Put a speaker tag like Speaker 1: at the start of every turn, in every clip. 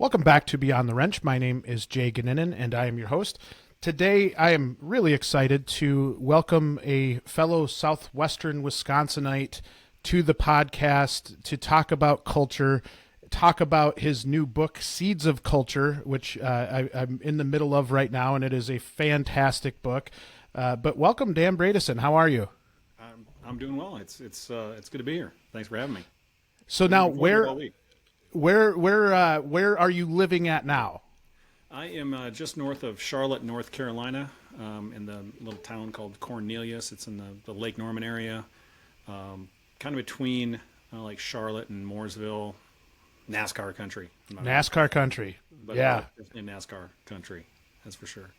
Speaker 1: Welcome back to Beyond the Wrench. My name is Jay Goninen, and I am your host. Today, I am really excited to welcome a fellow Southwestern Wisconsinite to the podcast to talk about culture, talk about his new book, Seeds of Culture, which I'm in the middle of right now, and it is a fantastic book. But welcome, Dan Bredeson. How are you?
Speaker 2: I'm doing well. It's good to be here. Thanks for having me.
Speaker 1: So now, where are you living at now?
Speaker 2: I am just north of Charlotte, North Carolina, in the little town called Cornelius. It's in the Lake Norman area, kind of between like Charlotte and Mooresville, NASCAR country.
Speaker 1: NASCAR country,
Speaker 2: but
Speaker 1: yeah.
Speaker 2: In NASCAR country, that's for sure.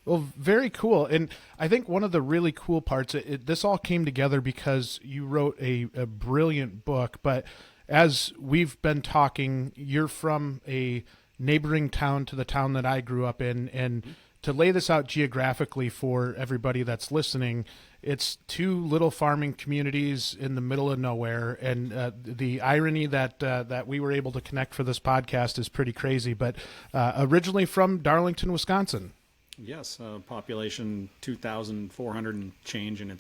Speaker 1: Well, very cool. And I think one of the really cool parts, this all came together because you wrote a brilliant book, but as we've been talking, you're from a neighboring town to the town that I grew up in. And to lay this out geographically for everybody that's listening, it's two little farming communities in the middle of nowhere. And the irony that we were able to connect for this podcast is pretty crazy, but originally from Darlington, Wisconsin.
Speaker 2: Yes, population 2,400 and change, and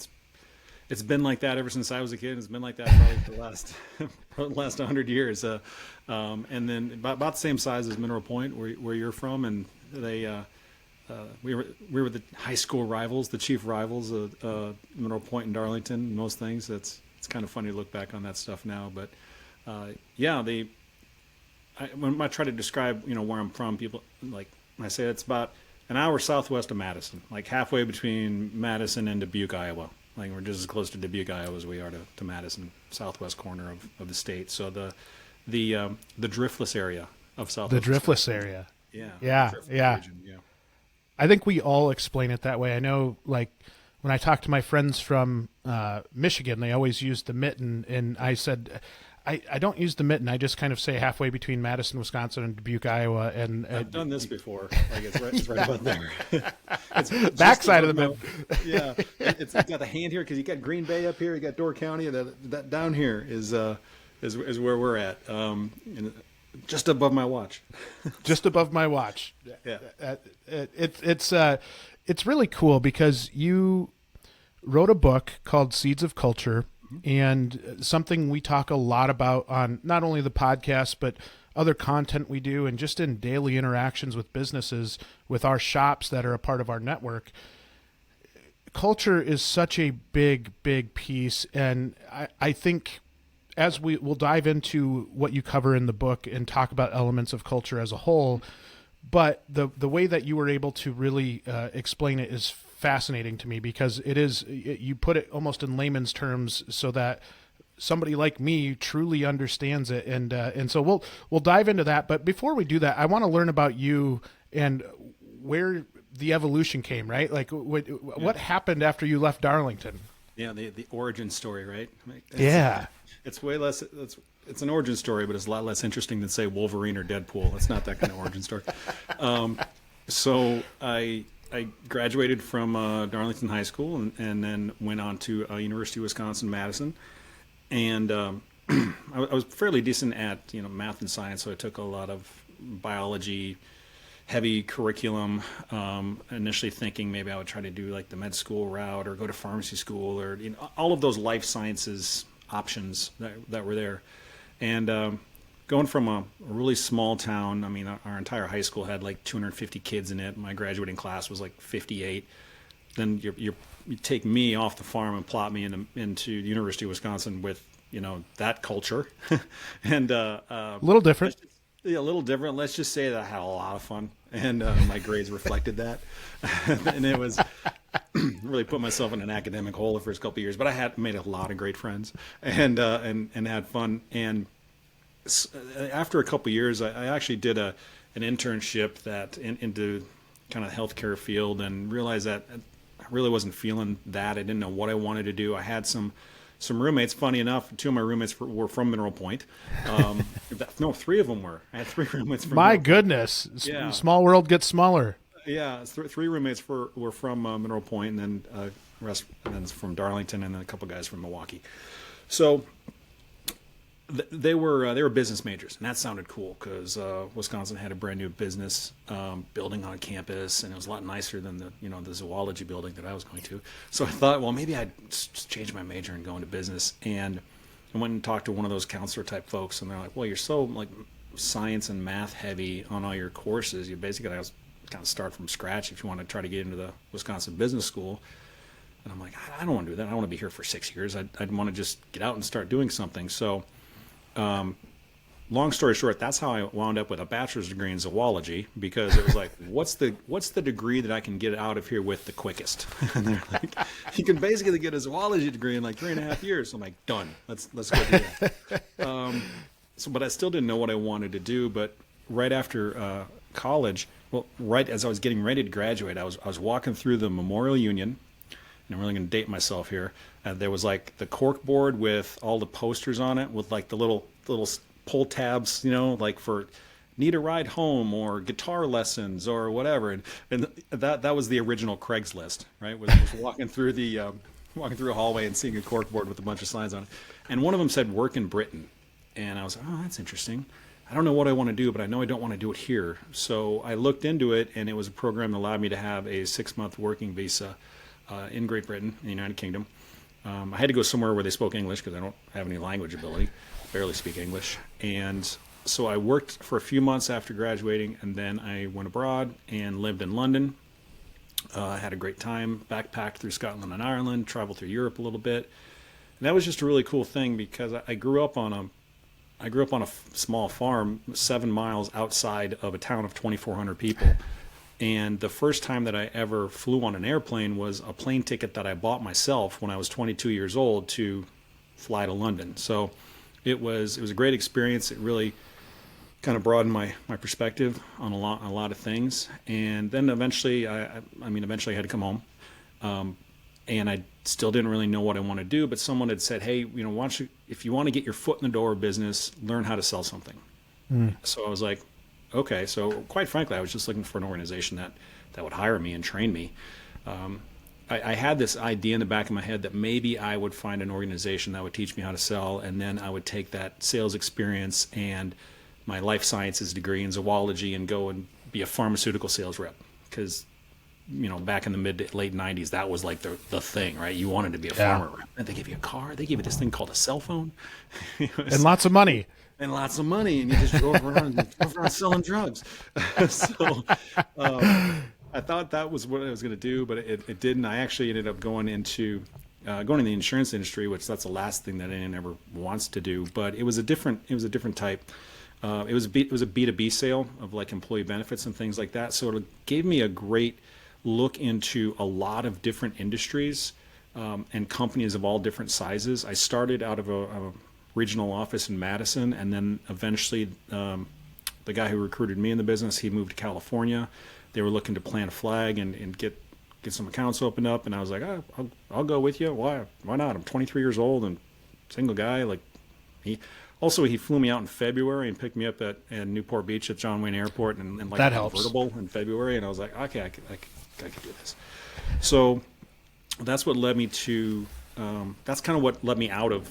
Speaker 2: it's been like that ever since I was a kid. It's been like that probably for the last 100 years. And then about the same size as Mineral Point, where you're from, and we were the high school rivals, the chief rivals of Mineral Point and Darlington. Most things. It's kind of funny to look back on that stuff now, but when I try to describe where I'm from, people like I say it's about an hour southwest of Madison, like halfway between Madison and Dubuque, Iowa. Like we're just as close to Dubuque, Iowa as we are to Madison, southwest corner of the state. So the driftless area of southwest.
Speaker 1: The driftless area.
Speaker 2: Yeah.
Speaker 1: Region, yeah. I think we all explain it that way. I know, like, when I talk to my friends from Michigan, they always use the mitten, and I said, I don't use the mitten. I just kind of say halfway between Madison, Wisconsin, and Dubuque, Iowa. And
Speaker 2: I've done this before. Like it's right about there. It's
Speaker 1: backside of the mitten.
Speaker 2: Yeah, it's got the hand here because you got Green Bay up here, you got Door County, and that down here is where we're at, just above my watch.
Speaker 1: Just above my watch.
Speaker 2: Yeah.
Speaker 1: It's really cool because you wrote a book called Seeds of Culture. And something we talk a lot about on not only the podcast, but other content we do and just in daily interactions with businesses, with our shops that are a part of our network. Culture is such a big, big piece. And I think as we'll dive into what you cover in the book and talk about elements of culture as a whole, but the way that you were able to really explain it is fascinating to me because you put it almost in layman's terms so that somebody like me truly understands it. And so we'll dive into that. But before we do that, I want to learn about you and where the evolution came, right? Like what happened after you left Darlington?
Speaker 2: Yeah. The origin story, right? It's way less, it's an origin story, but it's a lot less interesting than say Wolverine or Deadpool. It's not that kind of origin story. So I graduated from Darlington High School and then went on to University of Wisconsin-Madison. And I was fairly decent at math and science, so I took a lot of biology, heavy curriculum. Initially thinking maybe I would try to do like the med school route or go to pharmacy school or all of those life sciences options that were there. And going from a really small town, I mean, our entire high school had like 250 kids in it. My graduating class was like 58. Then you take me off the farm and plot me into the University of Wisconsin with, that culture. And
Speaker 1: a little different.
Speaker 2: Yeah, a little different. Let's just say that I had a lot of fun, and my grades reflected that. And it was really put myself in an academic hole the first couple of years. But I had made a lot of great friends and had fun. And after a couple of years, I actually did an internship into kind of the healthcare field and realized that I really wasn't feeling that. I didn't know what I wanted to do. I had some roommates. Funny enough, two of my roommates were from Mineral Point. No, three of them were. I had three roommates from
Speaker 1: My goodness. Yeah. Small world gets smaller.
Speaker 2: Yeah, three roommates were from Mineral Point, and then rest and then from Darlington, and then a couple guys from Milwaukee. So They were business majors, and that sounded cool because Wisconsin had a brand new business building on campus, and it was a lot nicer than the zoology building that I was going to. So I thought, well, maybe I'd just change my major and go into business. And I went and talked to one of those counselor type folks, and they're like, well, you're so like science and math heavy on all your courses. You basically got to kind of start from scratch if you want to try to get into the Wisconsin Business School. And I'm like, I don't want to do that. I don't want to be here for 6 years. I'd want to just get out and start doing something. So long story short, that's how I wound up with a bachelor's degree in zoology, because it was like, what's the degree that I can get out of here with the quickest? And they're like, you can basically get a zoology degree in like 3.5 years. So I'm like, done. Let's go do that. But I still didn't know what I wanted to do. But right after college, well, right as I was getting ready to graduate, I was walking through the Memorial Union. And I'm really going to date myself here. There was like the cork board with all the posters on it with like the little pull tabs, like for need a ride home or guitar lessons or whatever. And that was the original Craigslist, right? Was walking through walking through a hallway and seeing a cork board with a bunch of signs on it. And one of them said work in Britain. And I was like, oh, that's interesting. I don't know what I want to do, but I know I don't want to do it here. So I looked into it, and it was a program that allowed me to have a 6-month working visa in Great Britain, in the United Kingdom. I had to go somewhere where they spoke English because I don't have any language ability, barely speak English. And so I worked for a few months after graduating, and then I went abroad and lived in London. I had a great time, backpacked through Scotland and Ireland, traveled through Europe a little bit. And that was just a really cool thing because I grew up on a small farm 7 miles outside of a town of 2,400 people. And the first time that I ever flew on an airplane was a plane ticket that I bought myself when I was 22 years old to fly to London. So it was a great experience. It really kind of broadened my perspective on a lot of things. And then eventually, eventually I had to come home. And I still didn't really know what I want to do, but someone had said, hey, why don't you, if you want to get your foot in the door of business, learn how to sell something. So I was like, okay. So quite frankly, I was just looking for an organization that would hire me and train me. I had this idea in the back of my head that maybe I would find an organization that would teach me how to sell, and then I would take that sales experience and my life sciences degree in zoology and go and be a pharmaceutical sales rep. Because back in the mid to late 90s, that was like the thing, right? You wanted to be a farmer. And they give you a car. They give you this thing called a cell phone.
Speaker 1: And lots of money.
Speaker 2: And you just drove around selling drugs. So I thought that was what I was going to do, but it didn't. I actually ended up going into the insurance industry, which that's the last thing that anyone ever wants to do. But it was a different type. It was a B2B sale of like employee benefits and things like that. So it gave me a great look into a lot of different industries and companies of all different sizes. I started out of a regional office in Madison, and then eventually the guy who recruited me in the business, he moved to California. They were looking to plant a flag and get some accounts opened up, and I was like, I'll go with you. Why not? I'm 23 years old and single guy. Like he flew me out in February and picked me up at Newport Beach at John Wayne Airport and like
Speaker 1: that
Speaker 2: a convertible in February, and I was like, okay, I could do this. So that's what led me to. That's kind of what led me out of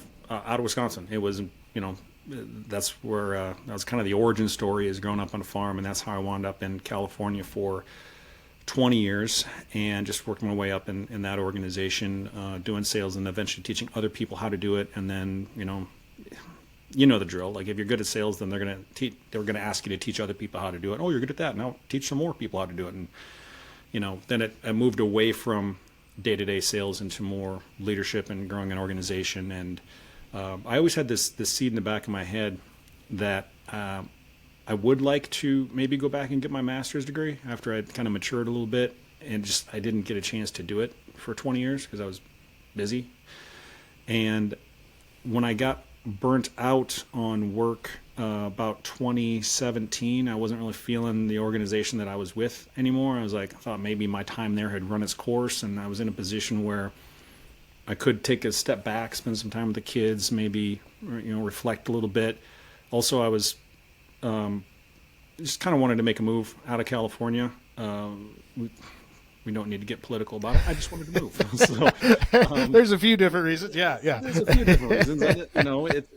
Speaker 2: Wisconsin. It was, that's where that was kind of the origin story, is growing up on a farm, and that's how I wound up in California for 20 years and just working my way up in that organization, doing sales and eventually teaching other people how to do it. And then, the drill. Like if you're good at sales, then they're going to ask you to teach other people how to do it. Oh, you're good at that. Now teach some more people how to do it. And, then I moved away from day-to-day sales into more leadership and growing an organization. And I always had this seed in the back of my head that I would like to maybe go back and get my master's degree after I'd kind of matured a little bit, and just I didn't get a chance to do it for 20 years because I was busy. And when I got burnt out on work about 2017, I wasn't really feeling the organization that I was with anymore. I thought maybe my time there had run its course, and I was in a position where I could take a step back, spend some time with the kids, maybe reflect a little bit. Also, I was just kind of wanted to make a move out of California. we don't need to get political about it. I just wanted to move. So,
Speaker 1: there's a few different reasons. Yeah.
Speaker 2: there's a few different reasons.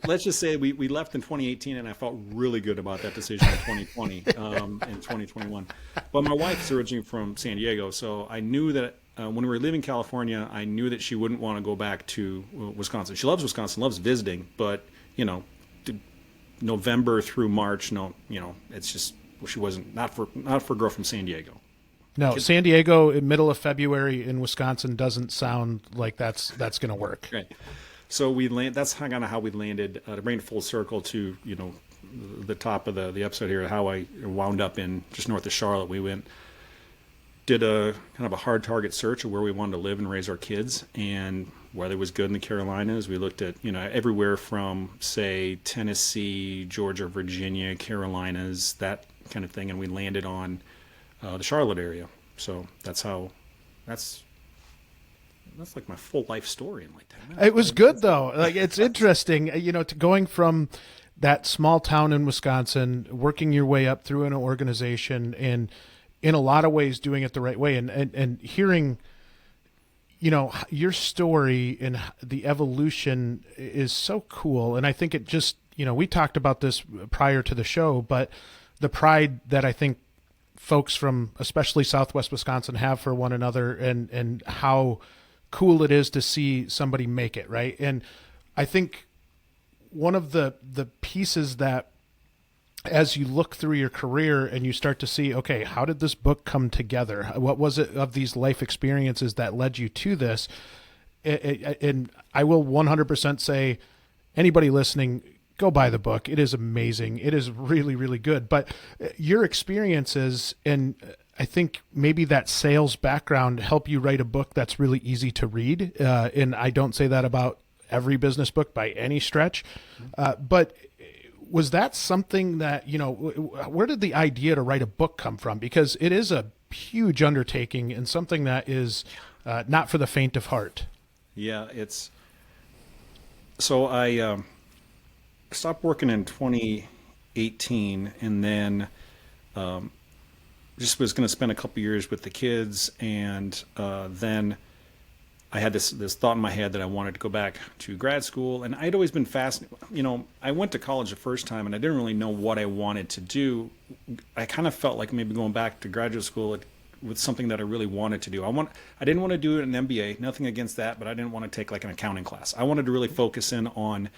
Speaker 2: Let's just say we left in 2018, and I felt really good about that decision in 2020, in 2021. But my wife's originally from San Diego, so I knew that when we were leaving California, I knew that she wouldn't want to go back to Wisconsin. She loves Wisconsin, loves visiting, but November through March, it's just she wasn't not for a girl from San Diego.
Speaker 1: No, San Diego in middle of February in Wisconsin doesn't sound like that's going to work.
Speaker 2: Right. So that's kind of how we landed, to bring it full circle to, the top of the episode here, how I wound up in just north of Charlotte. We did a kind of a hard target search of where we wanted to live and raise our kids, and weather was good in the Carolinas. We looked at, everywhere from, say, Tennessee, Georgia, Virginia, Carolinas, that kind of thing, and we landed on the Charlotte area. So that's like my full life story in like 10 minutes.
Speaker 1: It was good though. Like, it's interesting, to going from that small town in Wisconsin, working your way up through an organization, and in a lot of ways doing it the right way, and hearing, your story and the evolution is so cool. And I think it just, we talked about this prior to the show, but the pride that I think folks from especially Southwest Wisconsin have for one another, and how cool it is to see somebody make it, right? And I think one of the pieces that, as you look through your career and you start to see, okay, how did this book come together? What was it of these life experiences that led you to this? And I will 100% say, anybody listening, go buy the book. It is amazing. It is really, really good. But your experiences, and I think maybe that sales background, help you write a book that's really easy to read. And I don't say that about every business book by any stretch. But was that something that, where did the idea to write a book come from? Because it is a huge undertaking and something that is not for the faint of heart.
Speaker 2: Yeah, so I stopped working in 2018, and then just was going to spend a couple years with the kids, and then I had this thought in my head that I wanted to go back to grad school, and I'd always been fascinated. I went to college the first time, and I didn't really know what I wanted to do. I kind of felt like maybe going back to graduate school with something that I really wanted to do. I didn't want to do an MBA, nothing against that, but I didn't want to take like an accounting class. I wanted to really focus in on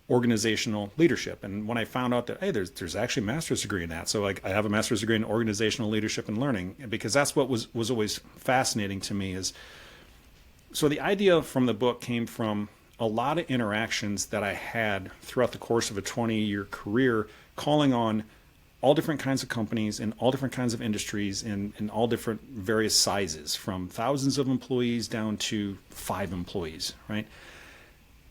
Speaker 2: organizational leadership. And when I found out that, hey, there's actually a master's degree in that. So like I have a master's degree in organizational leadership and learning, because that's what was always fascinating to me. So the idea from the book came from a lot of interactions that I had throughout the course of a 20-year career, calling on all different kinds of companies in all different kinds of industries in all different various sizes, from thousands of employees down to 5 employees, right?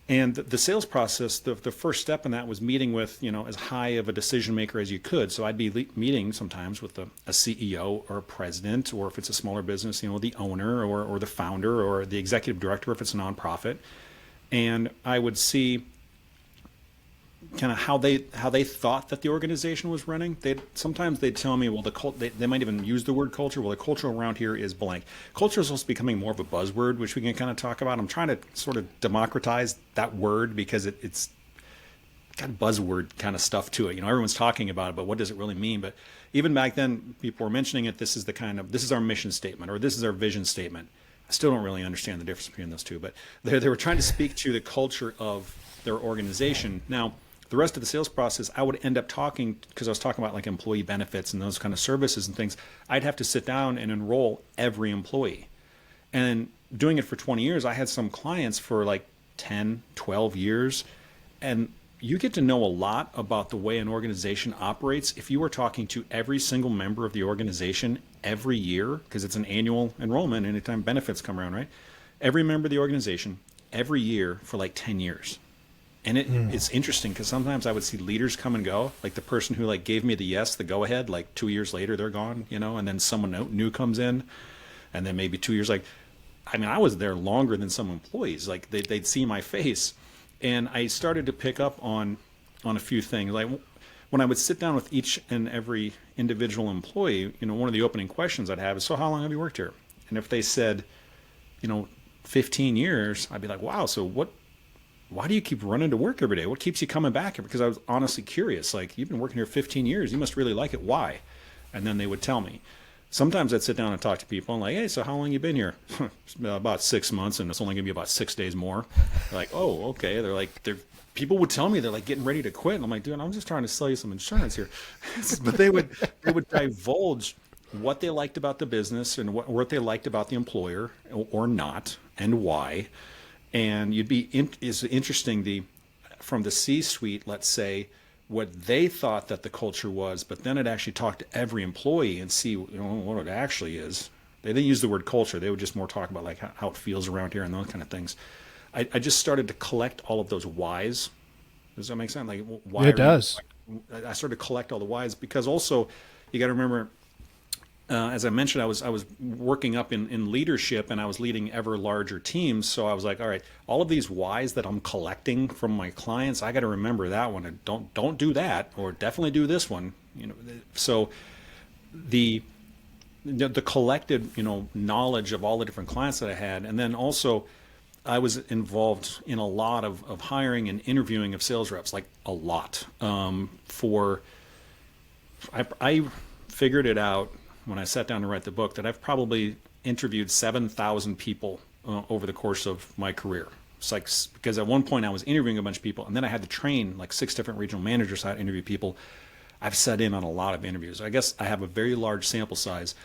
Speaker 2: And the sales process, the first step in that was meeting with, as high of a decision maker as you could. So I'd be meeting sometimes with a CEO or a president, or if it's a smaller business, the owner or the founder or the executive director if it's a nonprofit. And I would see kind of how they thought that the organization was running. Sometimes they'd tell me, well, they might even use the word culture. Well, the culture around here is blank. Culture is also becoming more of a buzzword, which we can kind of talk about. I'm trying to sort of democratize that word, because it's got buzzword kind of stuff to it. Everyone's talking about it, but what does it really mean? But even back then, people were mentioning it. This is our mission statement, or this is our vision statement. I still don't really understand the difference between those two, but they were trying to speak to the culture of their organization. Now, the rest of the sales process, I would end up talking, because I was talking about like employee benefits and those kind of services and things. I'd have to sit down and enroll every employee. And doing it for 20 years, I had some clients for like 10, 12 years. And you get to know a lot about the way an organization operates if you are talking to every single member of the organization every year, because it's an annual enrollment anytime benefits come around, right? Every member of the organization every year for like 10 years. And it's interesting, because sometimes I would see leaders come and go, like the person who like gave me the go ahead, like 2 years later, they're gone, and then someone new comes in, and then maybe 2 years, I was there longer than some employees, like they'd see my face. And I started to pick up on a few things. Like when I would sit down with each and every individual employee, one of the opening questions I'd have is, so how long have you worked here? And if they said, 15 years, I'd be like, wow, so why do you keep running to work every day? What keeps you coming back? Because I was honestly curious. Like, you've been working here 15 years. You must really like it. Why? And then they would tell me. Sometimes I'd sit down and talk to people and like, hey, so how long you been here? About 6 months, and it's only going to be about 6 days more. They're like, oh, okay. People would tell me they're like getting ready to quit. And I'm like, dude, I'm just trying to sell you some insurance here. But they would divulge what they liked about the business and what they liked about the employer or not, and why. And it's interesting from the C-suite, let's say, what they thought that the culture was, but then it actually talked to every employee and see what it actually is. They didn't use the word culture. They would just more talk about like how it feels around here and those kind of things. I just started to collect all of those whys. Does that make sense? Like, why?
Speaker 1: It does.
Speaker 2: I started to collect all the whys because also you got to remember, as I mentioned, I was working up in leadership and I was leading ever larger teams. So I was like, all right, all of these whys that I'm collecting from my clients, I got to remember that one. And don't do that, or definitely do this one. So the collected knowledge of all the different clients that I had, and then also I was involved in a lot of hiring and interviewing of sales reps, like a lot. I figured it out when I sat down to write the book that I've probably interviewed 7,000 people over the course of my career. It's like, because at one point I was interviewing a bunch of people, and then I had to train like 6 different regional managers how to interview people. I've sat in on a lot of interviews. I guess I have a very large sample size,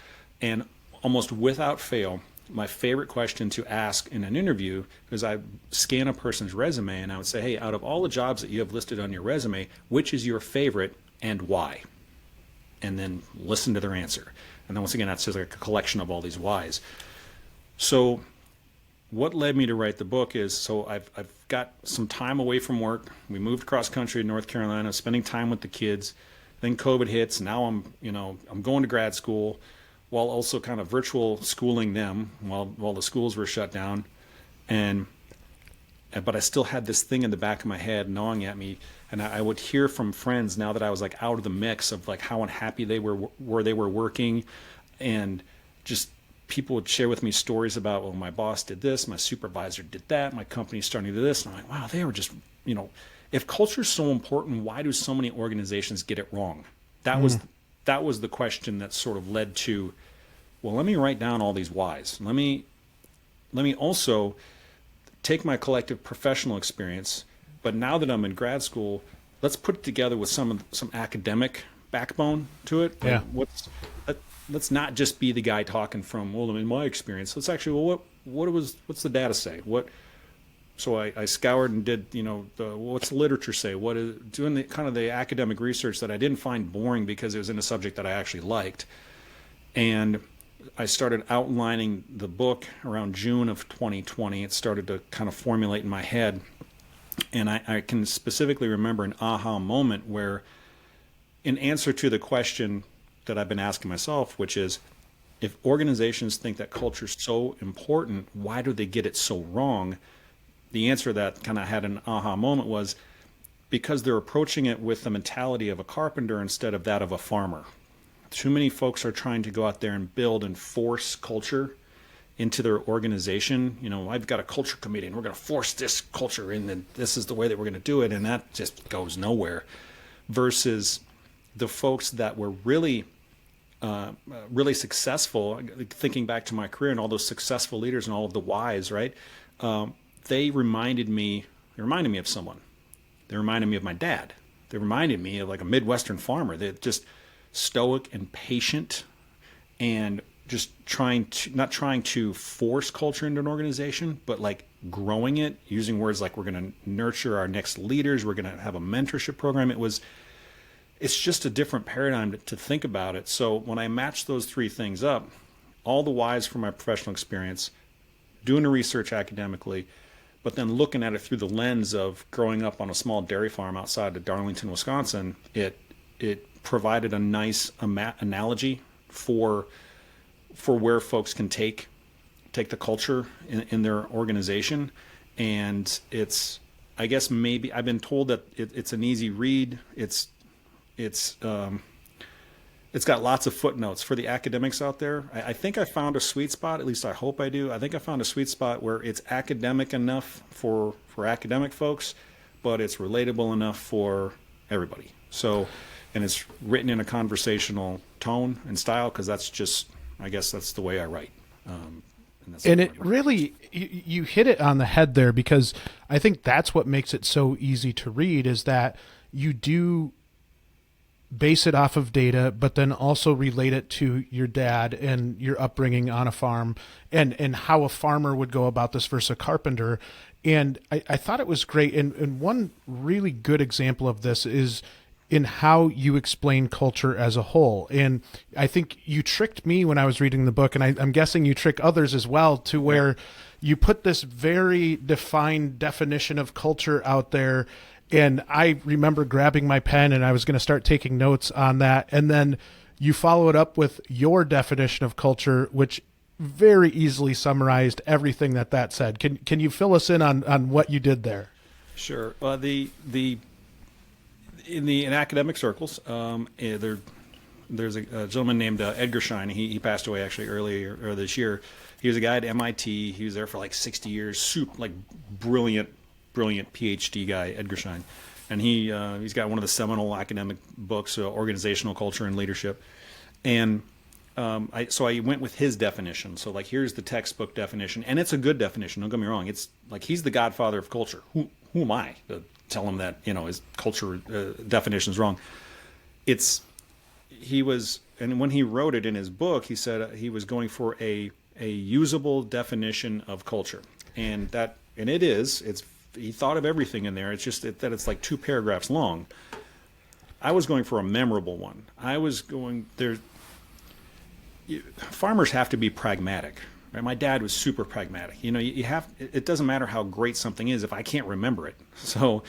Speaker 2: and almost without fail, my favorite question to ask in an interview is I scan a person's resume and I would say, hey, out of all the jobs that you have listed on your resume, which is your favorite and why? And then listen to their answer. And then once again, that's just like a collection of all these whys. So what led me to write the book is, so I've got some time away from work. We moved cross country to North Carolina, spending time with the kids. Then COVID hits. Now I'm going to grad school, while also kind of virtual schooling them while the schools were shut down. But I still had this thing in the back of my head gnawing at me. And I would hear from friends now that I was like out of the mix of like how unhappy they were where they were working. And just people would share with me stories about, well, my boss did this, my supervisor did that, my company's starting to do this. And I'm like, wow, they were just, if culture is so important, why do so many organizations get it wrong? That was the question that sort of led to, well, let me write down all these whys. Let me also take my collective professional experience, but now that I'm in grad school, let's put it together with some academic backbone to it.
Speaker 1: Yeah.
Speaker 2: Let's not just be the guy talking from, well, in my experience. Let's actually, what's the data say? So I scoured and did, what's the literature say? What is doing the kind of the academic research that I didn't find boring because it was in a subject that I actually liked. And I started outlining the book around June of 2020. It started to kind of formulate in my head. And I can specifically remember an aha moment where, in answer to the question that I've been asking myself, which is, if organizations think that culture is so important, why do they get it so wrong? The answer that kind of had an aha moment was because they're approaching it with the mentality of a carpenter instead of that of a farmer. Too many folks are trying to go out there and build and force culture into their organization. I've got a culture committee and we're going to force this culture in, and this is the way that we're going to do it, and that just goes nowhere. Versus the folks that were really successful, thinking back to my career and all those successful leaders and all of the whys, right? They reminded me of someone. They reminded me of my dad. They reminded me of like a Midwestern farmer. They're just stoic and patient and just not trying to force culture into an organization, but like growing it, using words like we're going to nurture our next leaders. We're going to have a mentorship program. It's just a different paradigm to think about it. So when I matched those 3 things up, all the whys from my professional experience, doing the research academically, but then looking at it through the lens of growing up on a small dairy farm outside of Darlington, Wisconsin, it provided a nice analogy for where folks can take the culture in their organization. And I guess maybe I've been told that it's an easy read. It's it's got lots of footnotes for the academics out there. I think I found a sweet spot, at least I hope I do. I think I found a sweet spot where it's academic enough for academic folks, but it's relatable enough for everybody. So, and it's written in a conversational tone and style, because that's just, I guess that's the way I write.
Speaker 1: And it really, you hit it on the head there, because I think that's what makes it so easy to read, is that you do base it off of data, but then also relate it to your dad and your upbringing on a farm, and how a farmer would go about this versus a carpenter. And I thought it was great. And one really good example of this is in how you explain culture as a whole. And I think you tricked me when I was reading the book, and I'm guessing you trick others as well, to where you put this very defined definition of culture out there. And I remember grabbing my pen and I was going to start taking notes on that. And then you follow it up with your definition of culture, which very easily summarized everything that said. Can you fill us in on what you did there?
Speaker 2: Sure. In academic circles, there's a gentleman named Edgar Schein. He passed away actually earlier this year. He was a guy at MIT. He was there for like 60 years. Brilliant PhD guy, Edgar Schein, and he's got one of the seminal academic books, Organizational Culture and Leadership. And so I went with his definition. So like, here's the textbook definition, and it's a good definition. Don't get me wrong. It's like, he's the godfather of culture. Who am I to tell him that his culture definition is wrong? And when he wrote it in his book, he said he was going for a usable definition of culture, and it is. He thought of everything in there. It's just that it's like 2 paragraphs long. I was going for a memorable one. Farmers have to be pragmatic. Right? My dad was super pragmatic. It doesn't matter how great something is if I can't remember it. So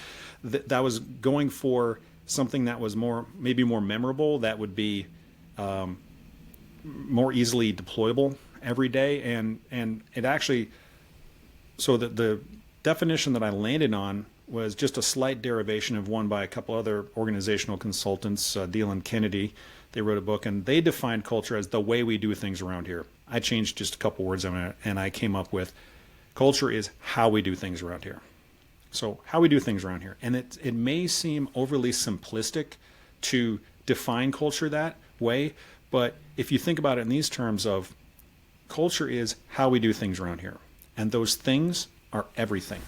Speaker 2: that was going for something that was maybe more memorable, that would be more easily deployable every day. And it actually, so the definition that I landed on was just a slight derivation of one by a couple other organizational consultants, Deal and Kennedy. They wrote a book, and they defined culture as the way we do things around here. I changed just a couple words on it, and I came up with culture is how we do things around here. So how we do things around here. And it may seem overly simplistic to define culture that way, but if you think about it in these terms of culture is how we do things around here. And those things are everything.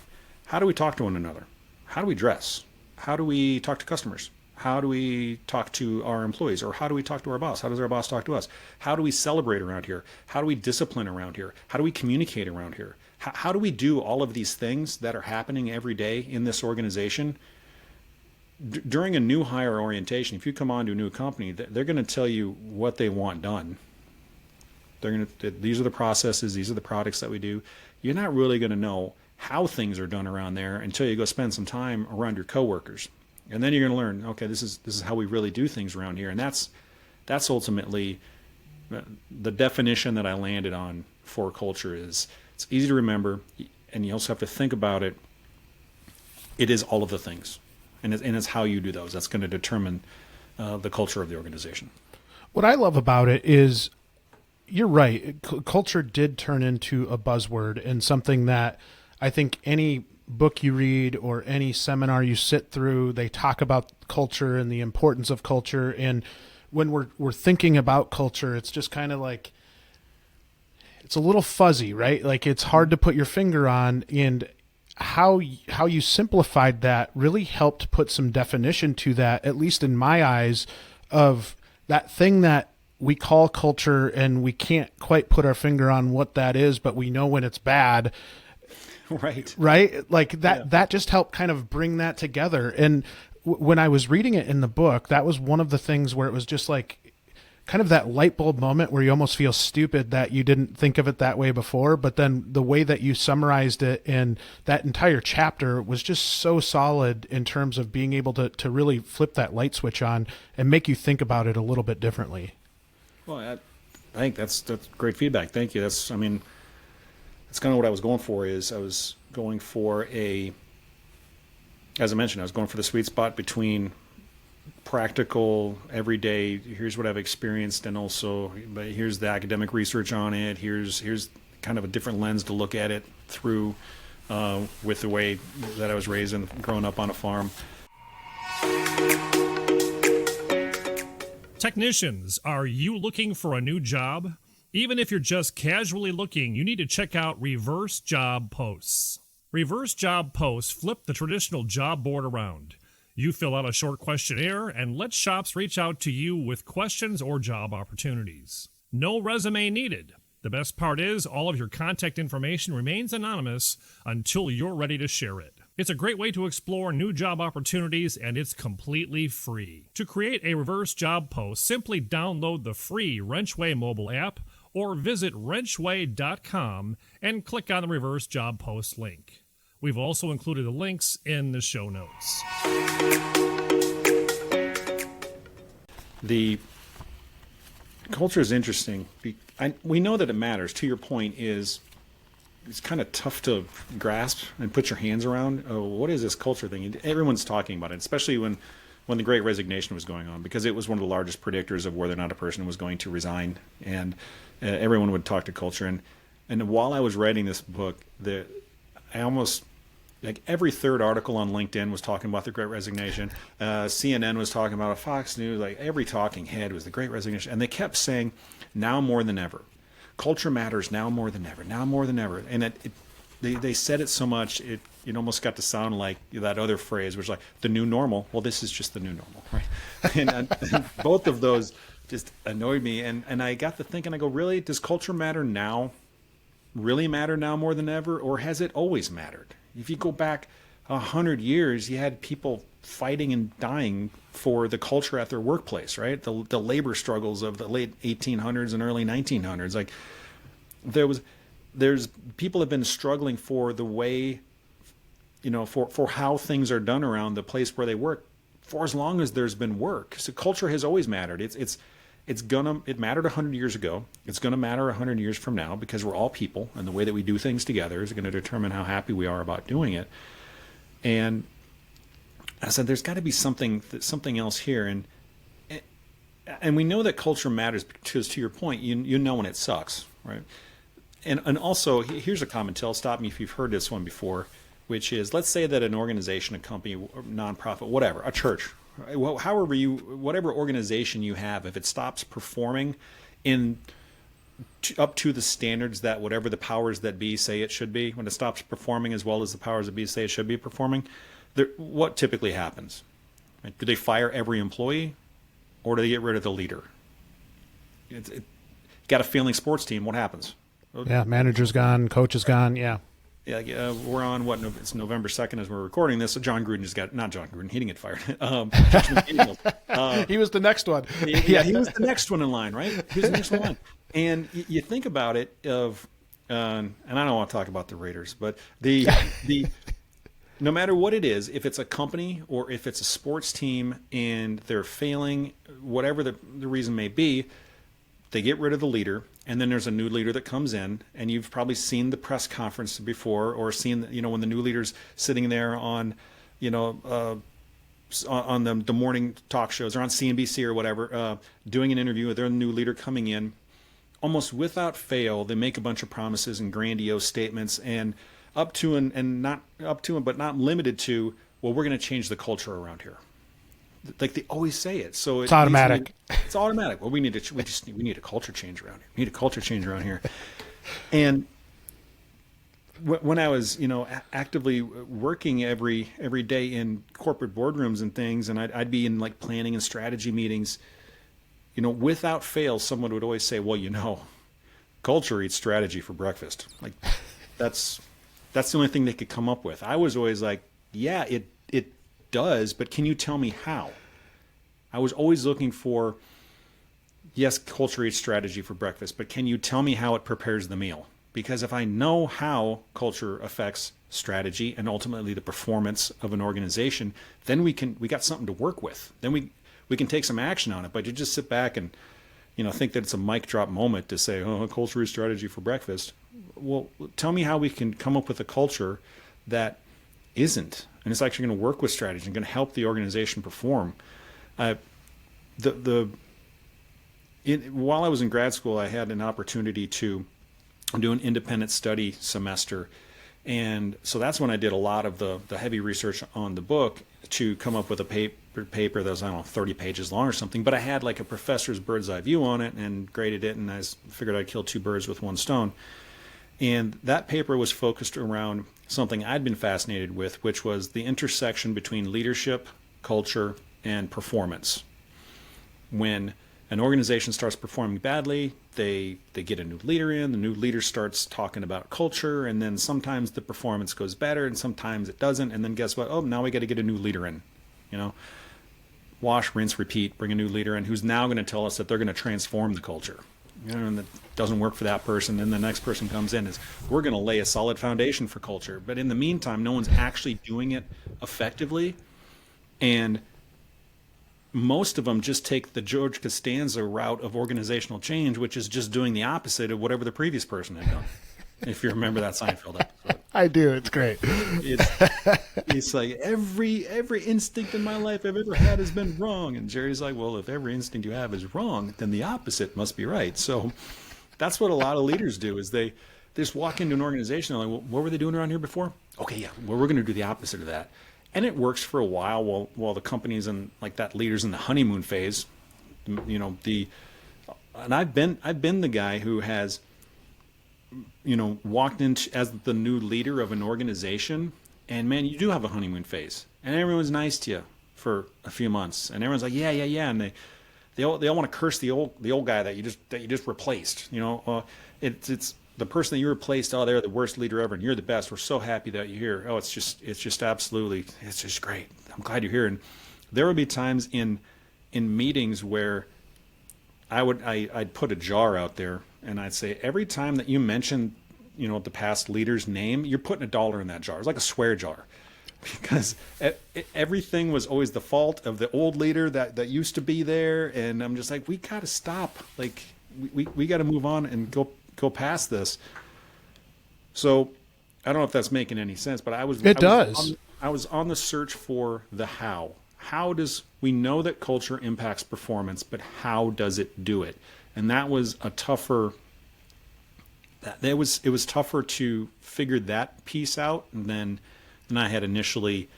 Speaker 2: How do we talk to one another? How do we dress? How do we talk to customers? How do we talk to our employees? Or how do we talk to our boss? How does our boss talk to us? How do we celebrate around here? How do we discipline around here? How do we communicate around here? How do we do all of these things that are happening every day in this organization? During a new hire orientation, if you come on to a new company, they're going to tell you what they want done. These are the processes, these are the products that we do. You're not really going to know how things are done around there until you go spend some time around your coworkers. And then you're going to learn, okay, this is how we really do things around here. And that's ultimately the definition that I landed on for culture. Is it's easy to remember, and you also have to think about it. It is all of the things, and it's how you do those that's going to determine the culture of the organization.
Speaker 1: What I love about it is, you're right. Culture did turn into a buzzword, and something that I think any book you read or any seminar you sit through, they talk about culture and the importance of culture. And when we're thinking about culture, it's just kind of like, it's a little fuzzy, right? Like, it's hard to put your finger on. And how you simplified that really helped put some definition to that, at least in my eyes, of that thing that we call culture, and we can't quite put our finger on what that is, but we know when it's bad. Right. Like that just helped kind of bring that together. And when I was reading it in the book, that was one of the things where it was just like kind of that light bulb moment where you almost feel stupid that you didn't think of it that way before. But then the way that you summarized it, and that entire chapter was just so solid in terms of being able to really flip that light switch on and make you think about it a little bit differently.
Speaker 2: Well, I think that's great feedback. Thank you. That's kind of what I was going for. Is I was going for as I mentioned, I was going for the sweet spot between practical, everyday, here's what I've experienced, and also, but here's the academic research on it. Here's kind of a different lens to look at it through, with the way that I was raised and growing up on a farm.
Speaker 3: Technicians, are you looking for a new job? Even if you're just casually looking, you need to check out Reverse Job Posts. Reverse Job Posts flip the traditional job board around. You fill out a short questionnaire and let shops reach out to you with questions or job opportunities. No resume needed. The best part is all of your contact information remains anonymous until you're ready to share it. It's a great way to explore new job opportunities, and it's completely free. To create a reverse job post, simply download the free WrenchWay mobile app or visit WrenchWay.com and click on the reverse job post link. We've also included the links in the show notes.
Speaker 2: The culture is interesting. We know that it matters. To your point, it's kind of tough to grasp and put your hands around. Oh, what is this culture thing? Everyone's talking about it, especially when the Great Resignation was going on, because it was one of the largest predictors of whether or not a person was going to resign, and everyone would talk to culture. And while I was writing this book, I almost, like, every third article on LinkedIn was talking about the Great Resignation. CNN was talking about it. Fox News, like every talking head was the Great Resignation. And they kept saying, now more than ever. Culture matters now more than ever, now more than ever. And they said it so much, it almost got to sound like that other phrase, which was like, the new normal. Well, this is just the new normal, right? And both of those just annoyed me. And I got to thinking, I go, really? Does culture matter now? Really matter now more than ever? Or has it always mattered? If you go back 100 years, you had people fighting and dying for the culture at their workplace, right? The labor struggles of the late 1800s and early 1900s. Like, there's people have been struggling for the way, for how things are done around the place where they work for as long as there's been work. So culture has always mattered. It mattered 100 years ago. It's going to matter 100 years from now, because we're all people, and the way that we do things together is going to determine how happy we are about doing it. And I said, there's got to be something else here. And we know that culture matters because, to your point, you know when it sucks, right? And also, here's a common tell. Stop me if you've heard this one before, which is, let's say that an organization, a company, nonprofit, whatever, a church, well, whatever organization you have, if it stops performing up to the standards that whatever the powers that be say it should be, when it stops performing as well as the powers that be say it should be performing, what typically happens? Right? Do they fire every employee, or do they get rid of the leader? Got a failing sports team, what happens?
Speaker 1: Yeah, manager's gone, coach is gone, yeah.
Speaker 2: Yeah, we're on it's November 2nd as we're recording this. So John Gruden not John Gruden, he didn't get fired.
Speaker 1: He was the next one.
Speaker 2: Yeah, he was the next one in line, right? He was the next one in line. And you think about it and I don't want to talk about the Raiders, but the no matter what it is, if it's a company or if it's a sports team and they're failing, whatever the reason may be, they get rid of the leader, and then there's a new leader that comes in, and you've probably seen the press conference before, or seen, when the new leader's sitting there on, on the morning talk shows or on CNBC or whatever, doing an interview with their new leader coming in. Almost without fail, they make a bunch of promises and grandiose statements, and up to and not up to, but not limited to, well, we're going to change the culture around here. Like they always say it, so
Speaker 1: it's automatic.
Speaker 2: It's automatic. Well, we need a culture change around here. We need a culture change around here. And when I was, actively working every day in corporate boardrooms and things, and I'd be in like planning and strategy meetings, without fail, someone would always say, "Well, culture eats strategy for breakfast." Like that's the only thing they could come up with. I was always like, "Yeah, it does, but can you tell me how?" I was always looking for, yes, culture eats strategy for breakfast, but can you tell me how it prepares the meal? Because if I know how culture affects strategy and ultimately the performance of an organization, then we got something to work with. Then we can take some action on it. But you just sit back and think that it's a mic drop moment to say, "Oh, culture is strategy for breakfast." Well, tell me how we can come up with a culture that isn't, and it's actually going to work with strategy and going to help the organization perform. I, while I was in grad school, I had an opportunity to do an independent study semester. And so that's when I did a lot of the heavy research on the book to come up with a paper that was, I don't know, 30 pages long or something. But I had like a professor's bird's eye view on it and graded it, and I figured I'd kill two birds with one stone. And that paper was focused around something I'd been fascinated with, which was the intersection between leadership, culture, and performance. When an organization starts performing badly, they get a new leader in, the new leader starts talking about culture, and then sometimes the performance goes better and sometimes it doesn't, and then guess what? Oh, now we got to get a new leader in. Wash, rinse, repeat, bring a new leader in who's now going to tell us that they're going to transform the culture. And that doesn't work for that person, then the next person comes in, we're going to lay a solid foundation for culture. But in the meantime, no one's actually doing it effectively, and most of them just take the George Costanza route of organizational change, which is just doing the opposite of whatever the previous person had done. If you remember that Seinfeld episode.
Speaker 1: I do. It's great.
Speaker 2: It's like every instinct in my life I've ever had has been wrong. And Jerry's like, well, if every instinct you have is wrong, then the opposite must be right. So that's what a lot of leaders do, is they just walk into an organization and they're like, well, what were they doing around here before? Okay, yeah, well, we're going to do the opposite of that. And it works for a while while the company's in like that leader's in the honeymoon phase. And I've been the guy who has walked in as the new leader of an organization, and man, you do have a honeymoon phase, and everyone's nice to you for a few months, and everyone's like, yeah, and they all want to curse the old guy that you just replaced. It's the person that you replaced. Oh, they're the worst leader ever, and you're the best. We're so happy that you're here. Oh, it's just absolutely, it's just great. I'm glad you're here. And there would be times in meetings where I'd put a jar out there, and I'd say, every time that you mention, the past leader's name, you're putting $1 in that jar. It's like a swear jar, because everything was always the fault of the old leader that used to be there. And I'm just like, we got to stop. Like, we got to move on and go past this. So I don't know if that's making any sense, but I was on the search for the how. How does we know that culture impacts performance, but how does it do it? And that was it was tougher to figure that piece out than I had initially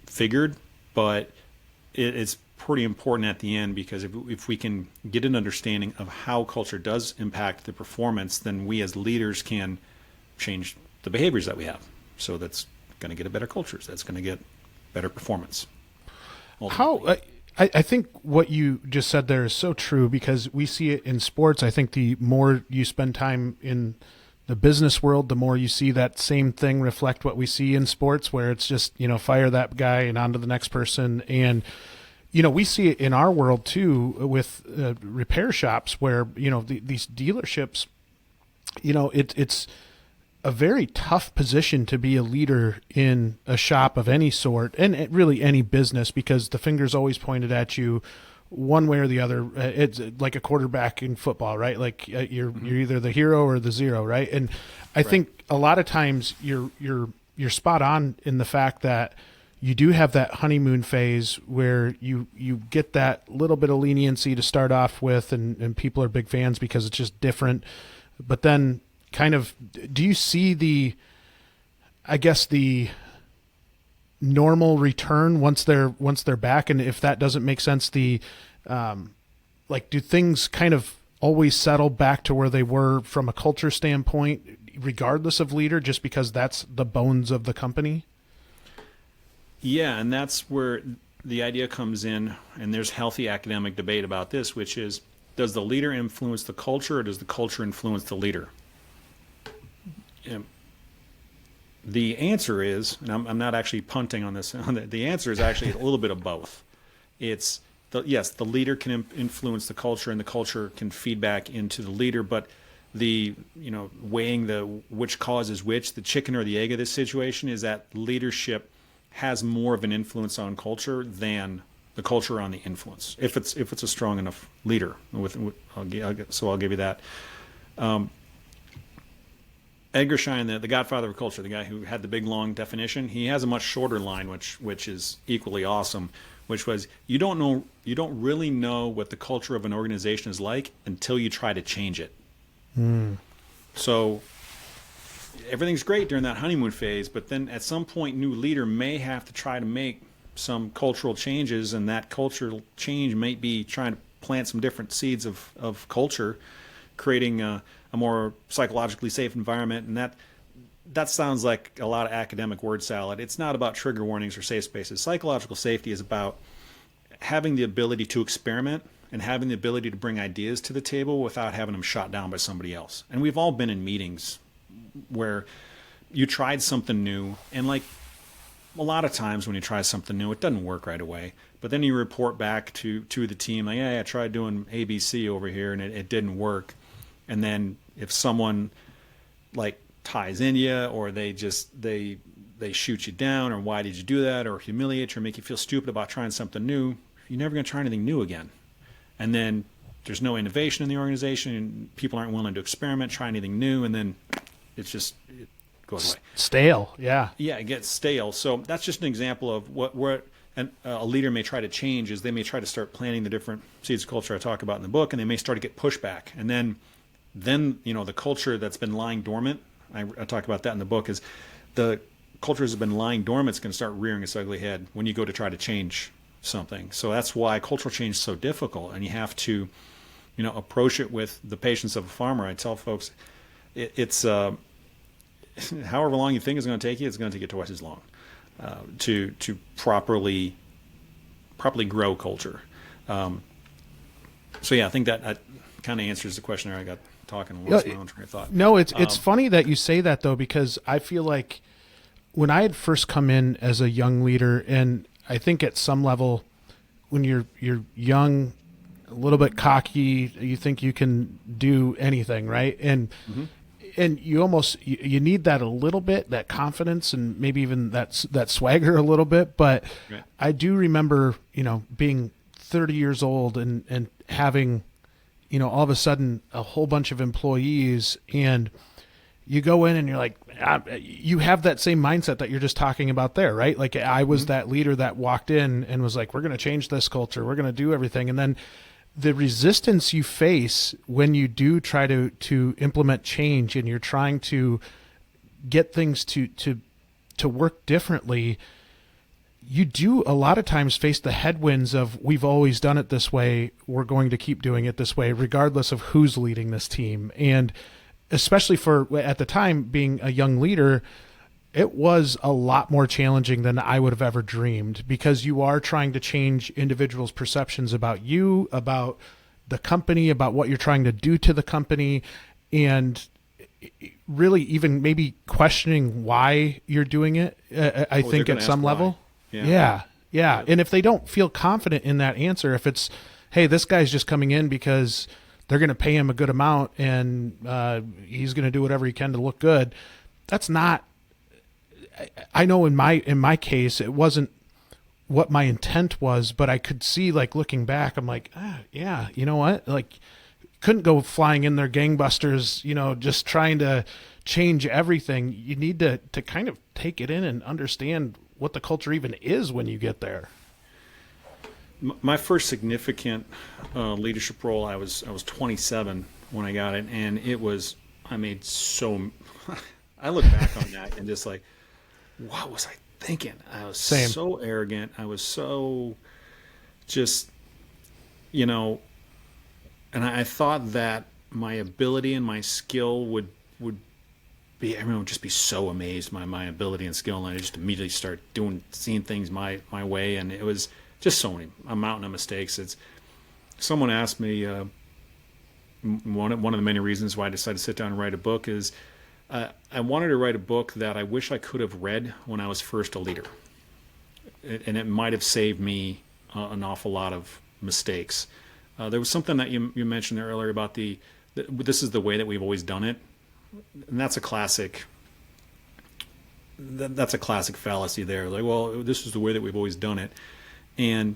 Speaker 2: figured. But it's pretty important at the end, because if we can get an understanding of how culture does impact the performance, then we as leaders can change the behaviors that we have. So that's going to get a better culture. So that's going to get better performance.
Speaker 1: Ultimately. I think what you just said there is so true, because we see it in sports. I think the more you spend time in the business world, the more you see that same thing reflect what we see in sports, where it's just, fire that guy and on to the next person. And, we see it in our world too, with repair shops where, these dealerships, it's a very tough position to be a leader in a shop of any sort, and really any business, because the finger's always pointed at you one way or the other. It's like a quarterback in football, right? Like you're either the hero or the zero, right? And I think a lot of times you're spot on in the fact that you do have that honeymoon phase where you get that little bit of leniency to start off with, and people are big fans because it's just different. But then kind of, do you see the normal return once they're back? And if that doesn't make sense, do things kind of always settle back to where they were from a culture standpoint, regardless of leader, just because that's the bones of the company?
Speaker 2: Yeah, and that's where the idea comes in, and there's healthy academic debate about this, which is, does the leader influence the culture, or does the culture influence the leader? The answer is, and I'm not actually punting on this, the answer is actually a little bit of both. It's, yes, the leader can influence the culture, and the culture can feed back into the leader, but weighing which causes which, the chicken or the egg of this situation, is that leadership has more of an influence on culture than the culture on the influence, if it's a strong enough leader. So I'll give you that. Edgar Schein, the godfather of culture, the guy who had the big long definition, he has a much shorter line, which is equally awesome, which was you don't really know what the culture of an organization is like until you try to change it. So everything's great during that honeymoon phase, but then at some point, new leader may have to try to make some cultural changes, and that cultural change might be trying to plant some different seeds of culture, creating a more psychologically safe environment. And that sounds like a lot of academic word salad. It's not about trigger warnings or safe spaces. Psychological safety is about having the ability to experiment and having the ability to bring ideas to the table without having them shot down by somebody else. And we've all been in meetings where you tried something new, and like a lot of times when you try something new, it doesn't work right away. But then you report back to the team, like, yeah, I tried doing ABC over here and it didn't work. And then if someone like ties in you, or they shoot you down, or why did you do that, or humiliate you, or make you feel stupid about trying something new, you're never going to try anything new again. And then there's no innovation in the organization, and people aren't willing to experiment, try anything new, and then it goes away.
Speaker 1: Stale, yeah.
Speaker 2: Yeah, it gets stale. So that's just an example of what a leader may try to change. Is they may try to start planting the different seeds of culture I talk about in the book, and they may start to get pushback. And then the culture that's been lying dormant, I talk about that in the book, is the culture has been lying dormant. It's going to start rearing its ugly head when you go to try to change something. So that's why cultural change is so difficult, and you have to approach it with the patience of a farmer. I tell folks it's however long you think it's going to take you, it's going to take you twice as long to properly grow culture. So yeah, I think that kind of answers the question there. I got talking and lost my own train of thought.
Speaker 1: No, it's funny that you say that though, because I feel like when I had first come in as a young leader, and I think at some level when you're young, a little bit cocky, you think you can do anything, right? And you almost you need that a little bit, that confidence, and maybe even that swagger a little bit. But
Speaker 2: right.
Speaker 1: I do remember, being 30 years old and having, all of a sudden a whole bunch of employees, and you go in and you're like, you have that same mindset that you're just talking about there, right? Like I was that leader that walked in and was like, we're going to change this culture. We're going to do everything. And then the resistance you face when you do try to implement change, and you're trying to get things to work differently, you do a lot of times face the headwinds of, we've always done it this way, we're going to keep doing it this way, regardless of who's leading this team. And especially for, at the time, being a young leader, it was a lot more challenging than I would have ever dreamed, because you are trying to change individuals' perceptions about you, about the company, about what you're trying to do to the company, and really even maybe questioning why you're doing it, I think at some level. Yeah. And if they don't feel confident in that answer, if it's, hey, this guy's just coming in because they're going to pay him a good amount and he's going to do whatever he can to look good, that's not, I know in my case, it wasn't what my intent was, but I could see, like, looking back, I'm like, yeah, you know what? Like, couldn't go flying in there gangbusters, just trying to change everything. You need to kind of take it in and understand what the culture even is when you get there.
Speaker 2: My first significant leadership role, I was 27 when I got it, and I look back on that and just like, what was I thinking? I was so arrogant. I was so just, and I thought that my ability and my skill would be, everyone would just be so amazed by my ability and skill, and I just immediately start seeing things my way, and it was just so many, a mountain of mistakes. Someone asked me, one of the many reasons why I decided to sit down and write a book is I wanted to write a book that I wish I could have read when I was first a leader. And it might have saved me an awful lot of mistakes. There was something that you mentioned there earlier about this is the way that we've always done it. And that's a classic fallacy there. Like, well, this is the way that we've always done it. And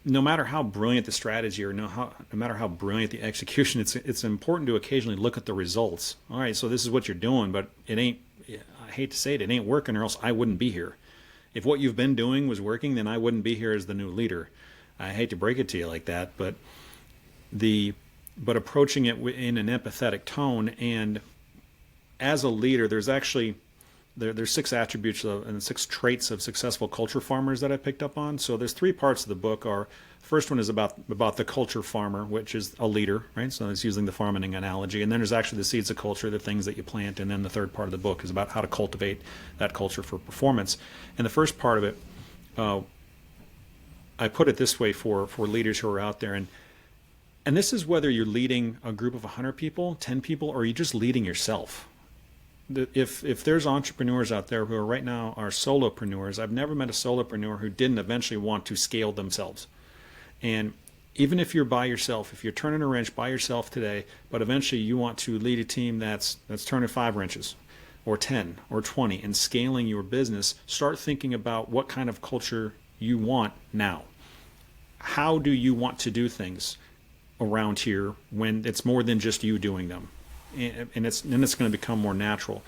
Speaker 2: no matter how brilliant the strategy or no matter how brilliant the execution, it's important to occasionally look at the results. All right, so this is what you're doing, but it ain't, I hate to say it ain't working, or else I wouldn't be here. If what you've been doing was working, then I wouldn't be here as the new leader. I hate to break it to you like that, but approaching it in an empathetic tone, and as a leader, there's actually there's 6 attributes and 6 traits of successful culture farmers that I picked up on. So there's 3 parts of the book. First one is about the culture farmer, which is a leader, right? So it's using the farming analogy. And then there's actually the seeds of culture, the things that you plant. And then the third part of the book is about how to cultivate that culture for performance. And the first part of it, I put it this way for leaders who are out there. And this is whether you're leading a group of 100 people, 10 people, or you're just leading yourself. If there's entrepreneurs out there who are right now are solopreneurs, I've never met a solopreneur who didn't eventually want to scale themselves. And even if you're by yourself, if you're turning a wrench by yourself today, but eventually you want to lead a team that's turning 5 wrenches or 10 or 20 and scaling your business, start thinking about what kind of culture you want now. How do you want to do things around here when it's more than just you doing them? And it's going to become more natural.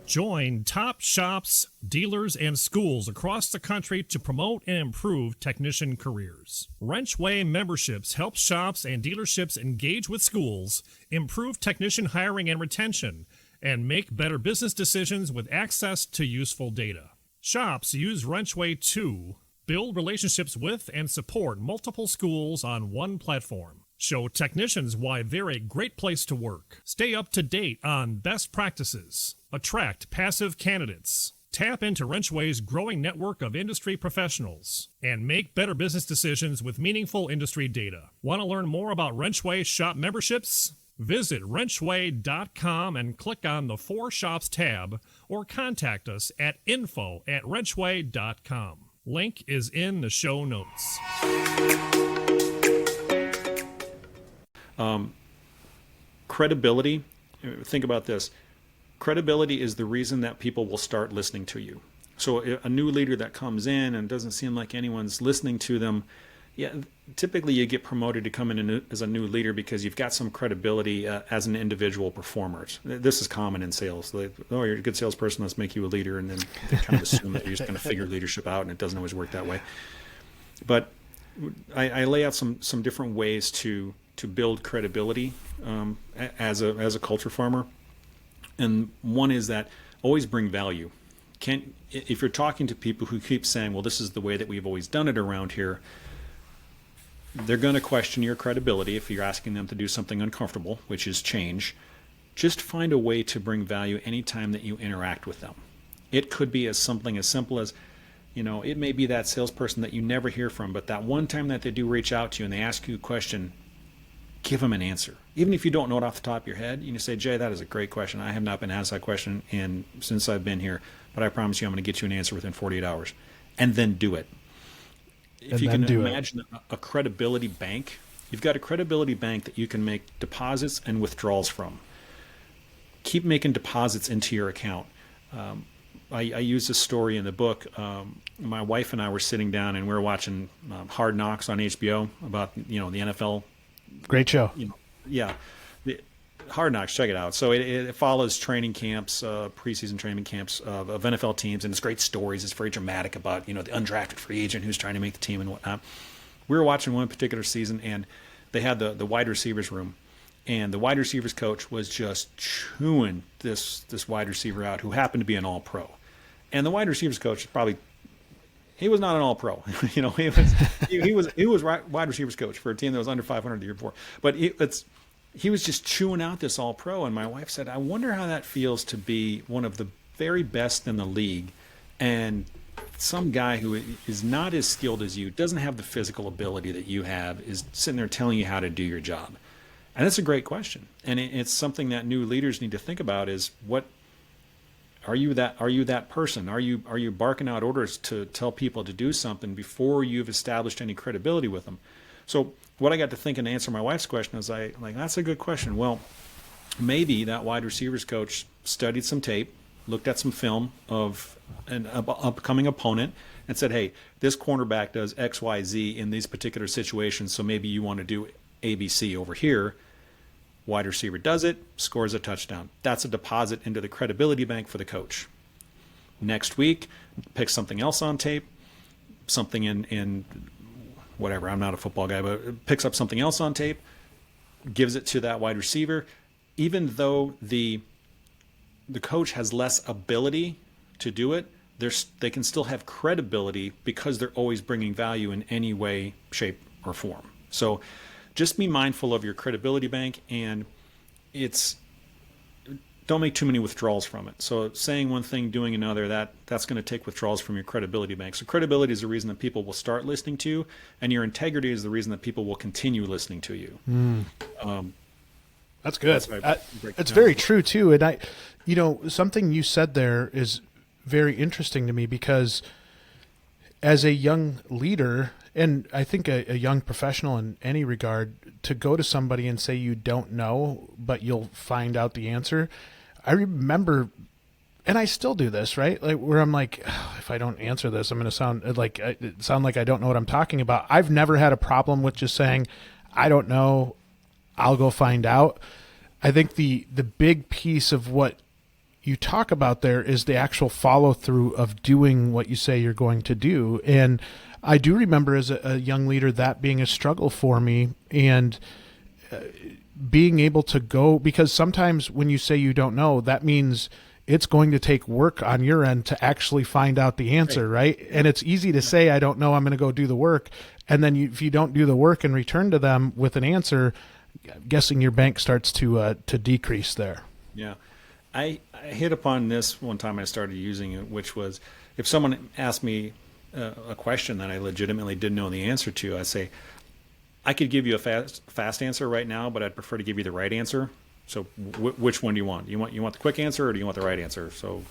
Speaker 3: Join top shops, dealers, and schools across the country to promote and improve technician careers. WrenchWay memberships help shops and dealerships engage with schools, improve technician hiring and retention, and make better business decisions with access to useful data. Shops use WrenchWay to build relationships with and support multiple schools on one platform. Show technicians why they're a great place to work. Stay up to date on best practices. Attract passive candidates. Tap into WrenchWay's growing network of industry professionals. And make better business decisions with meaningful industry data. Want to learn more about WrenchWay shop memberships? Visit WrenchWay.com and click on the For Shops tab, or contact us at info@WrenchWay.com. Link is in the show notes.
Speaker 2: Credibility, think about this. Credibility is the reason that people will start listening to you. So a new leader that comes in and doesn't seem like anyone's listening to them, typically you get promoted to come in as a new leader because you've got some credibility as an individual performer. This is common in sales. You're a good salesperson, let's make you a leader, and then they kind of assume that you're just going to figure leadership out, and it doesn't always work that way. But I lay out some different ways to build credibility as a culture farmer. And one is that always bring value. If you're talking to people who keep saying, well, this is the way that we've always done it around here, they're going to question your credibility if you're asking them to do something uncomfortable, which is change. Just find a way to bring value anytime that you interact with them. It could be something as simple as, it may be that salesperson that you never hear from, but that one time that they do reach out to you and they ask you a question, give them an answer. Even if you don't know it off the top of your head, you can say, Jay, that is a great question. I have not been asked that question since I've been here, but I promise you I'm going to get you an answer within 48 hours. And then do it. If you can imagine a credibility bank, you've got a credibility bank that you can make deposits and withdrawals from. Keep making deposits into your account. I use this story in the book. My wife and I were sitting down and we were watching Hard Knocks on HBO about the NFL.
Speaker 1: Great show.
Speaker 2: Hard Knocks, check it out. So it follows training camps, preseason training camps of NFL teams, and it's great stories. It's very dramatic about the undrafted free agent who's trying to make the team and whatnot. We were watching one particular season, and they had the wide receivers room, and the wide receivers coach was just chewing this wide receiver out who happened to be an All-Pro. And the wide receivers coach he was not an All-Pro. he was wide receivers coach for a team that was under 500 the year before. But he was just chewing out this All-Pro, and my wife said, I wonder how that feels to be one of the very best in the league, and some guy who is not as skilled as you, doesn't have the physical ability that you have, is sitting there telling you how to do your job. And that's a great question. And it's something that new leaders need to think about is, what are you that person? Are you barking out orders to tell people to do something before you've established any credibility with them? So what I got to think and answer my wife's question is, that's a good question. Well, maybe that wide receivers coach studied some tape, looked at some film of an upcoming opponent, and said, hey, this cornerback does X, Y, Z in these particular situations, so maybe you want to do ABC over here. Wide receiver does it, scores a touchdown. That's a deposit into the credibility bank for the coach. Next week, pick something else on tape, something in whatever, I'm not a football guy, but picks up something else on tape, gives it to that wide receiver. Even though the coach has less ability to do it, they can still have credibility because they're always bringing value in any way, shape, or form. So just be mindful of your credibility bank, and don't make too many withdrawals from it. So saying one thing, doing another, that's going to take withdrawals from your credibility bank. So credibility is the reason that people will start listening to you, and your integrity is the reason that people will continue listening to you.
Speaker 1: That's good. It's very true too. And something you said there is very interesting to me, because as a young leader, and I think a young professional in any regard, to go to somebody and say you don't know, but you'll find out the answer. I remember, and I still do this, right? Like, where I'm like, if I don't answer this, I'm going to sound like I don't know what I'm talking about. I've never had a problem with just saying, I don't know, I'll go find out. I think the big piece of what you talk about there is the actual follow through of doing what you say you're going to do. And I do remember as a young leader that being a struggle for me, and being able to go, because sometimes when you say you don't know, that means it's going to take work on your end to actually find out the answer, right? And it's easy to say, I don't know, I'm going to go do the work. And then if you don't do the work and return to them with an answer, I'm guessing your bank starts to decrease there.
Speaker 2: Yeah. I hit upon this one time I started using it, which was, if someone asked me a question that I legitimately didn't know the answer to, I say, I could give you a fast answer right now, but I'd prefer to give you the right answer. So which one do you want? You want the quick answer, or do you want the right answer? So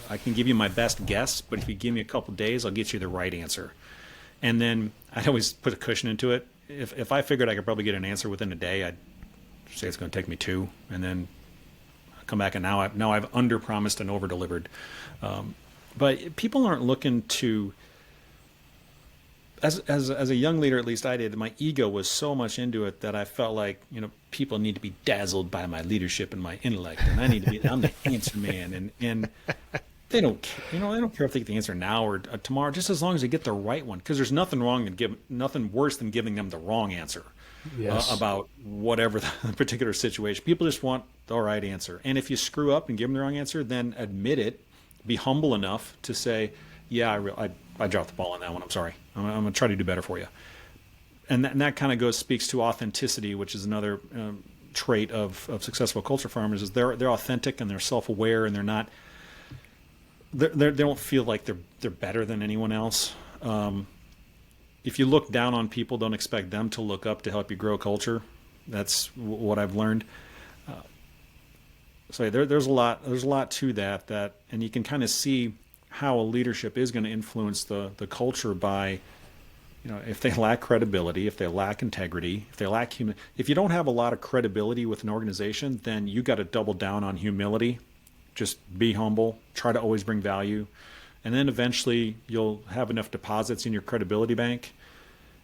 Speaker 2: I can give you my best guess, but if you give me a couple days, I'll get you the right answer. And then I'd always put a cushion into it. If I figured I could probably get an answer within a day, I'd say it's going to take me 2, and then come back, and now I've under-promised and over-delivered. But people aren't looking to, as a young leader, at least I did, my ego was so much into it that I felt like, people need to be dazzled by my leadership and my intellect, and I'm the answer man, and they don't care if they get the answer now or tomorrow, just as long as they get the right one, because there's nothing worse than giving them the wrong answer. Yes. About whatever the particular situation. People just want the right answer. And if you screw up and give them the wrong answer, then admit it. Be humble enough to say, yeah, I dropped the ball on that one. I'm sorry. I'm going to try to do better for you. And that kind of speaks to authenticity, which is another trait of successful culture farmers, is they're authentic and they're self-aware, and they don't feel like they're better than anyone else. If you look down on people, don't expect them to look up to help you grow culture. That's what I've learned. So there's a lot to that, and you can kind of see how a leadership is going to influence the culture by, if they lack credibility, if they lack integrity, if they lack if you don't have a lot of credibility with an organization, then you got to double down on humility. Just be humble, try to always bring value. And then eventually you'll have enough deposits in your credibility bank,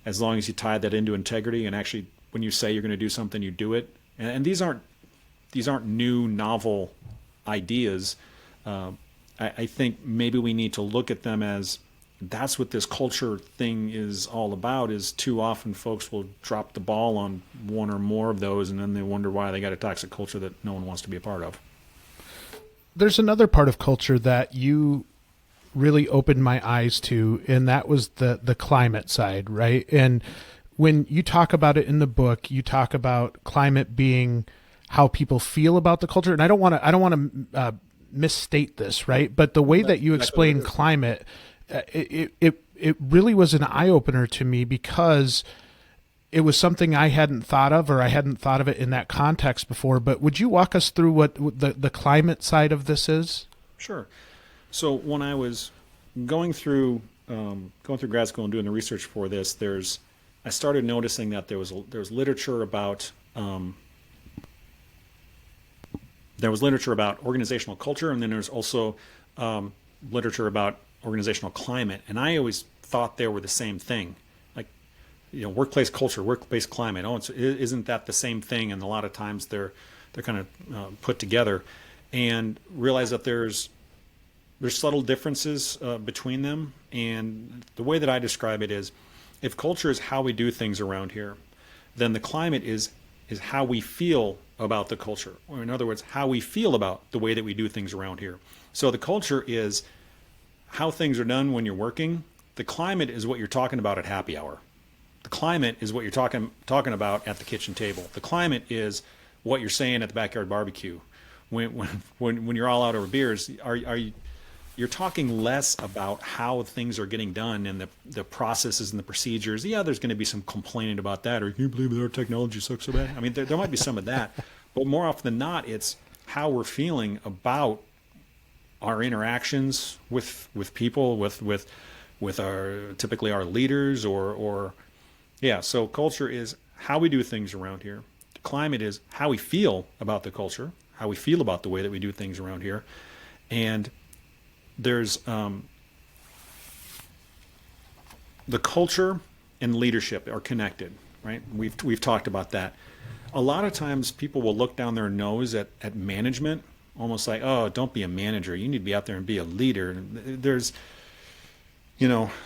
Speaker 2: as long as you tie that into integrity, and actually when you say you're going to do something, you do it. And these aren't new, novel ideas. I think maybe we need to look at them as, that's what this culture thing is all about. Is too often folks will drop the ball on one or more of those, and then they wonder why they got a toxic culture that no one wants to be a part of.
Speaker 1: There's another part of culture that you really opened my eyes to, and that was the climate side, right? And when you talk about it in the book, you talk about climate being how people feel about the culture. And I don't want to misstate this, right? But the way that you explain climate, it really was an eye opener to me, because it was something I hadn't thought of, or I hadn't thought of it in that context before. But would you walk us through what the climate side of this is?
Speaker 2: Sure. So when I was going through grad school and doing the research for this, I started noticing that there was literature about organizational culture, and then there's also literature about organizational climate. And I always thought they were the same thing. Like, workplace culture, workplace climate. Oh, isn't that the same thing? And a lot of times they're kind of put together, and realize that there's subtle differences between them. And the way that I describe it is, if culture is how we do things around here, then the climate is how we feel about the culture, or in other words, how we feel about the way that we do things around here. So the culture is how things are done when you're working. The climate is what you're talking about at happy hour. The climate is what you're talking about at the kitchen table. The climate is what you're saying at the backyard barbecue. When you're all out over beers, you're talking less about how things are getting done and the processes and the procedures. Yeah, there's going to be some complaining about that, or can you believe that our technology sucks so bad? I mean, there might be some of that, but more often than not, it's how we're feeling about our interactions with people, with our typically our leaders, or yeah. So culture is how we do things around here. The climate is how we feel about the culture, how we feel about the way that we do things around here, and there's the culture and leadership are connected, right? We've talked about that. A lot of times people will look down their nose at management, almost like, oh, don't be a manager. You need to be out there and be a leader. There's,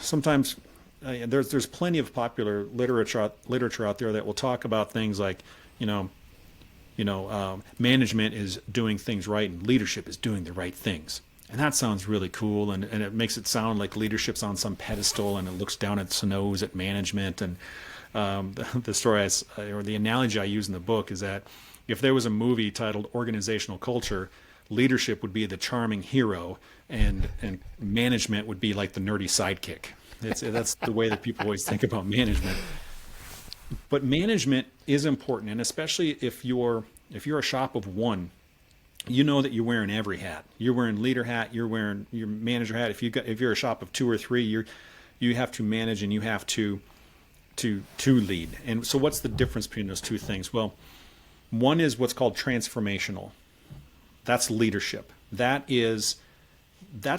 Speaker 2: sometimes there's plenty of popular literature out there that will talk about things like, management is doing things right and leadership is doing the right things. And that sounds really cool, and it makes it sound like leadership's on some pedestal, and it looks down its nose at management. And the story or the analogy I use in the book is that if there was a movie titled Organizational Culture, leadership would be the charming hero, and management would be like the nerdy sidekick. That's the way that people always think about management. But management is important, and especially if you're a shop of one. You know that you're wearing every hat. You're wearing leader hat. You're wearing your manager hat. If you're a shop of two or three, you have to manage and you have to lead. And so, what's the difference between those two things? Well, one is what's called transformational. That's leadership. That's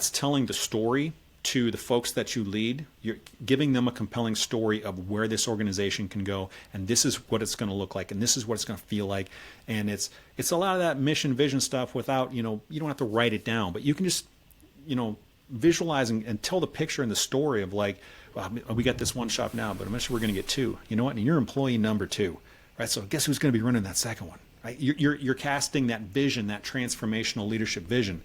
Speaker 2: telling the story to the folks that you lead. You're giving them a compelling story of where this organization can go, and this is what it's going to look like, and this is what it's going to feel like. And it's a lot of that mission vision stuff without, you don't have to write it down, but you can just, visualize and tell the picture and the story of like, well, we got this one shop now, but I'm sure we're going to get two. You know what? And you're employee number 2, right? So guess who's going to be running that second one, right? You're casting that vision, that transformational leadership vision.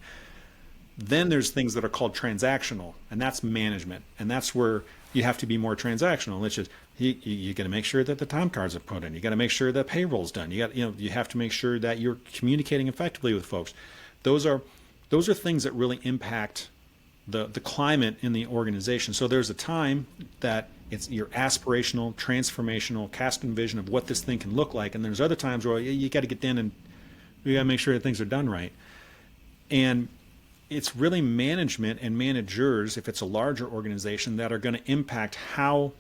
Speaker 2: Then there's things that are called transactional, and that's management, and that's where you have to be more transactional. It's just you got to make sure that the time cards are put in. You got to make sure that payroll's done. You have to make sure that you're communicating effectively with folks. Those are things that really impact the climate in the organization. So there's a time that it's your aspirational, transformational, casting vision of what this thing can look like, and there's other times where you got to get in and you got to make sure that things are done right. And it's really management and managers, if it's a larger organization, that are going to impact how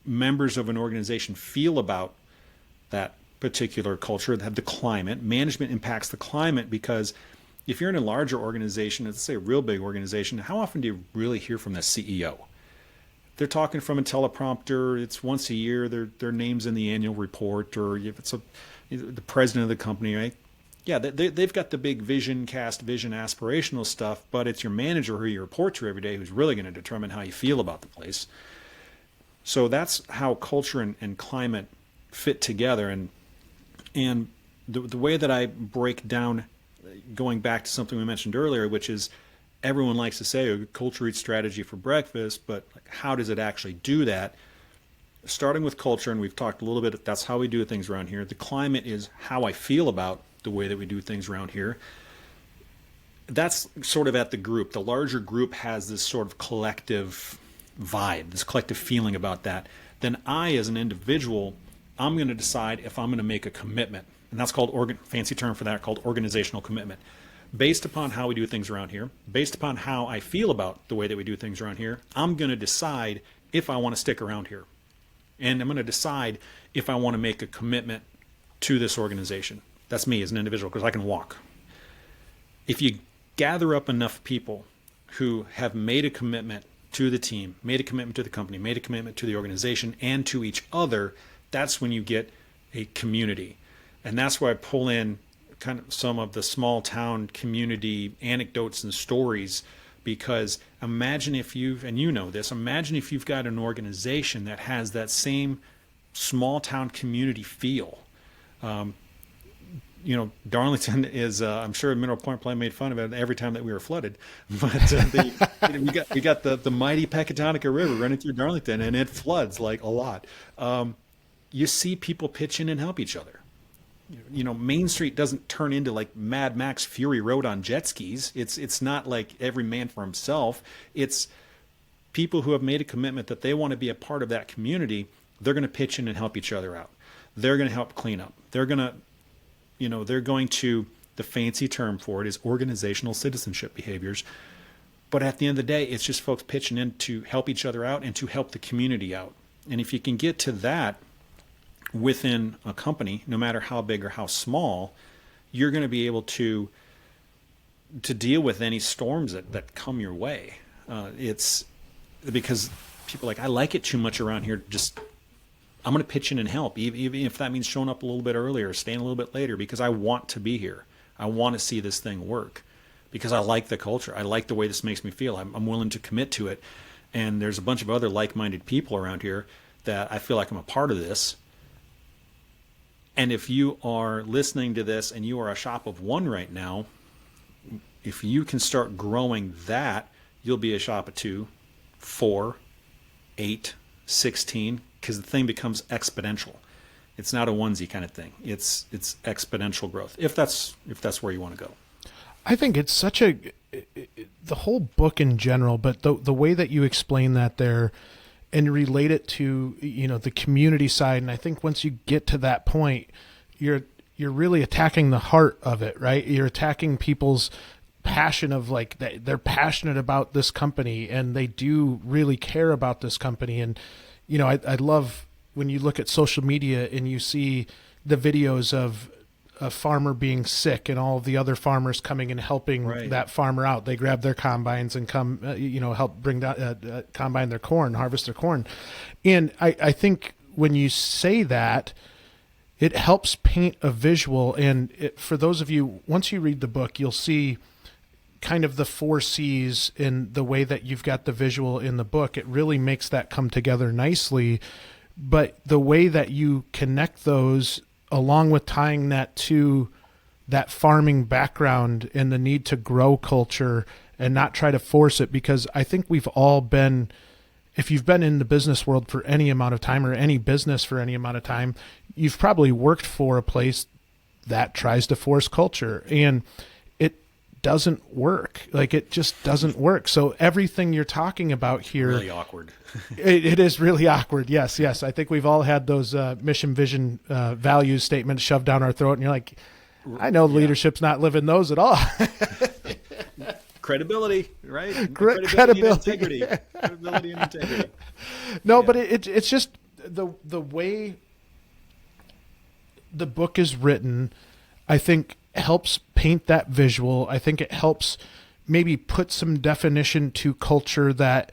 Speaker 2: members of an organization feel about that particular culture, the climate. Management impacts the climate because if you're in a larger organization, let's say a real big organization, how often do you really hear from the CEO? They're talking from a teleprompter. It's once a year. Their name's in the annual report, or if it's the president of the company, right? Yeah, they've got the big vision, aspirational stuff, but it's your manager who you report to every day who's really going to determine how you feel about the place. So that's how culture and climate fit together. And the way that I break down, going back to something we mentioned earlier, which is everyone likes to say, oh, culture eats strategy for breakfast, but how does it actually do that? Starting with culture, and we've talked a little bit, that's how we do things around here. The climate is how I feel about the way that we do things around here. That's sort of at the group. The larger group has this sort of collective vibe, this collective feeling about that. Then I, as an individual, I'm going to decide if I'm going to make a commitment. And that's called, fancy term for that, called organizational commitment. Based upon how we do things around here, based upon how I feel about the way that we do things around here, I'm going to decide if I want to stick around here. And I'm going to decide if I want to make a commitment to this organization. That's me as an individual, because I can walk. If you gather up enough people who have made a commitment to the team, made a commitment to the company, made a commitment to the organization and to each other, that's when you get a community. And that's why I pull in kind of some of the small town community anecdotes and stories, because imagine if imagine if you've got an organization that has that same small town community feel. Darlington is, I'm sure Mineral Point probably made fun of it every time that we were flooded, but we got the mighty Pecatonica River running through Darlington, and it floods like a lot. You see people pitch in and help each other. Main Street doesn't turn into like Mad Max Fury Road on jet skis. It's not like every man for himself. It's people who have made a commitment that they want to be a part of that community. They're going to pitch in and help each other out. They're going to help clean up. They're going to, the fancy term for it is organizational citizenship behaviors. But at the end of the day, it's just folks pitching in to help each other out and to help the community out. And if you can get to that within a company, no matter how big or how small, you're going to be able to deal with any storms that come your way. It's because people are like, I like it too much around here. Just, I'm going to pitch in and help, even if that means showing up a little bit earlier, staying a little bit later, because I want to be here. I want to see this thing work because I like the culture. I like the way this makes me feel. I'm willing to commit to it. And there's a bunch of other like-minded people around here that I feel like I'm a part of this. And if you are listening to this and you are a shop of one right now, if you can start growing that, you'll be a shop of 2, 4, 8, 16, because the thing becomes exponential. It's not a onesie kind of thing. It's exponential growth, if that's where you want to go.
Speaker 1: I think it's the whole book in general, but the way that you explain that there and relate it to, the community side. And I think once you get to that point, you're really attacking the heart of it, right? You're attacking people's passion of like, they're passionate about this company and they do really care about this company. And, I love when you look at social media and you see the videos of a farmer being sick and all of the other farmers coming and helping that farmer out. They grab their combines and come, help bring down, combine their corn, harvest their corn. And I think when you say that, it helps paint a visual. And for those of you, once you read the book, you'll see kind of the 4 C's in the way that you've got the visual in the book. It really makes that come together nicely. But the way that you connect those, along with tying that to that farming background and the need to grow culture and not try to force it, because I think we've all been, if you've been in the business world for any amount of time or any business for any amount of time, you've probably worked for a place that tries to force culture, and it doesn't work. Like, it just doesn't work. So everything you're talking about here,
Speaker 2: really awkward.
Speaker 1: it is really awkward. Yes. I think we've all had those mission, vision, values statements shoved down our throat, and you're like, I know leadership's not living those at all.
Speaker 2: Credibility, right?
Speaker 1: Credibility
Speaker 2: and integrity. Credibility and integrity.
Speaker 1: No, but it's just the way the book is written, I think, helps paint that visual. I think it helps maybe put some definition to culture that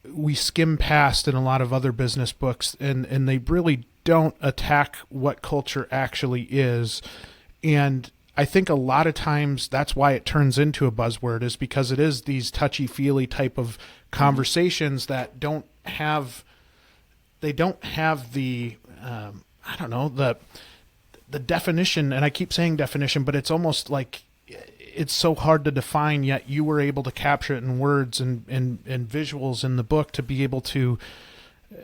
Speaker 1: we skim past in a lot of other business books, and they really don't attack what culture actually is. And I think a lot of times that's why it turns into a buzzword, is because it is these touchy-feely type of conversations that don't have the the definition. And I keep saying definition, but it's almost like it's so hard to define, yet you were able to capture it in words and visuals in the book to be able to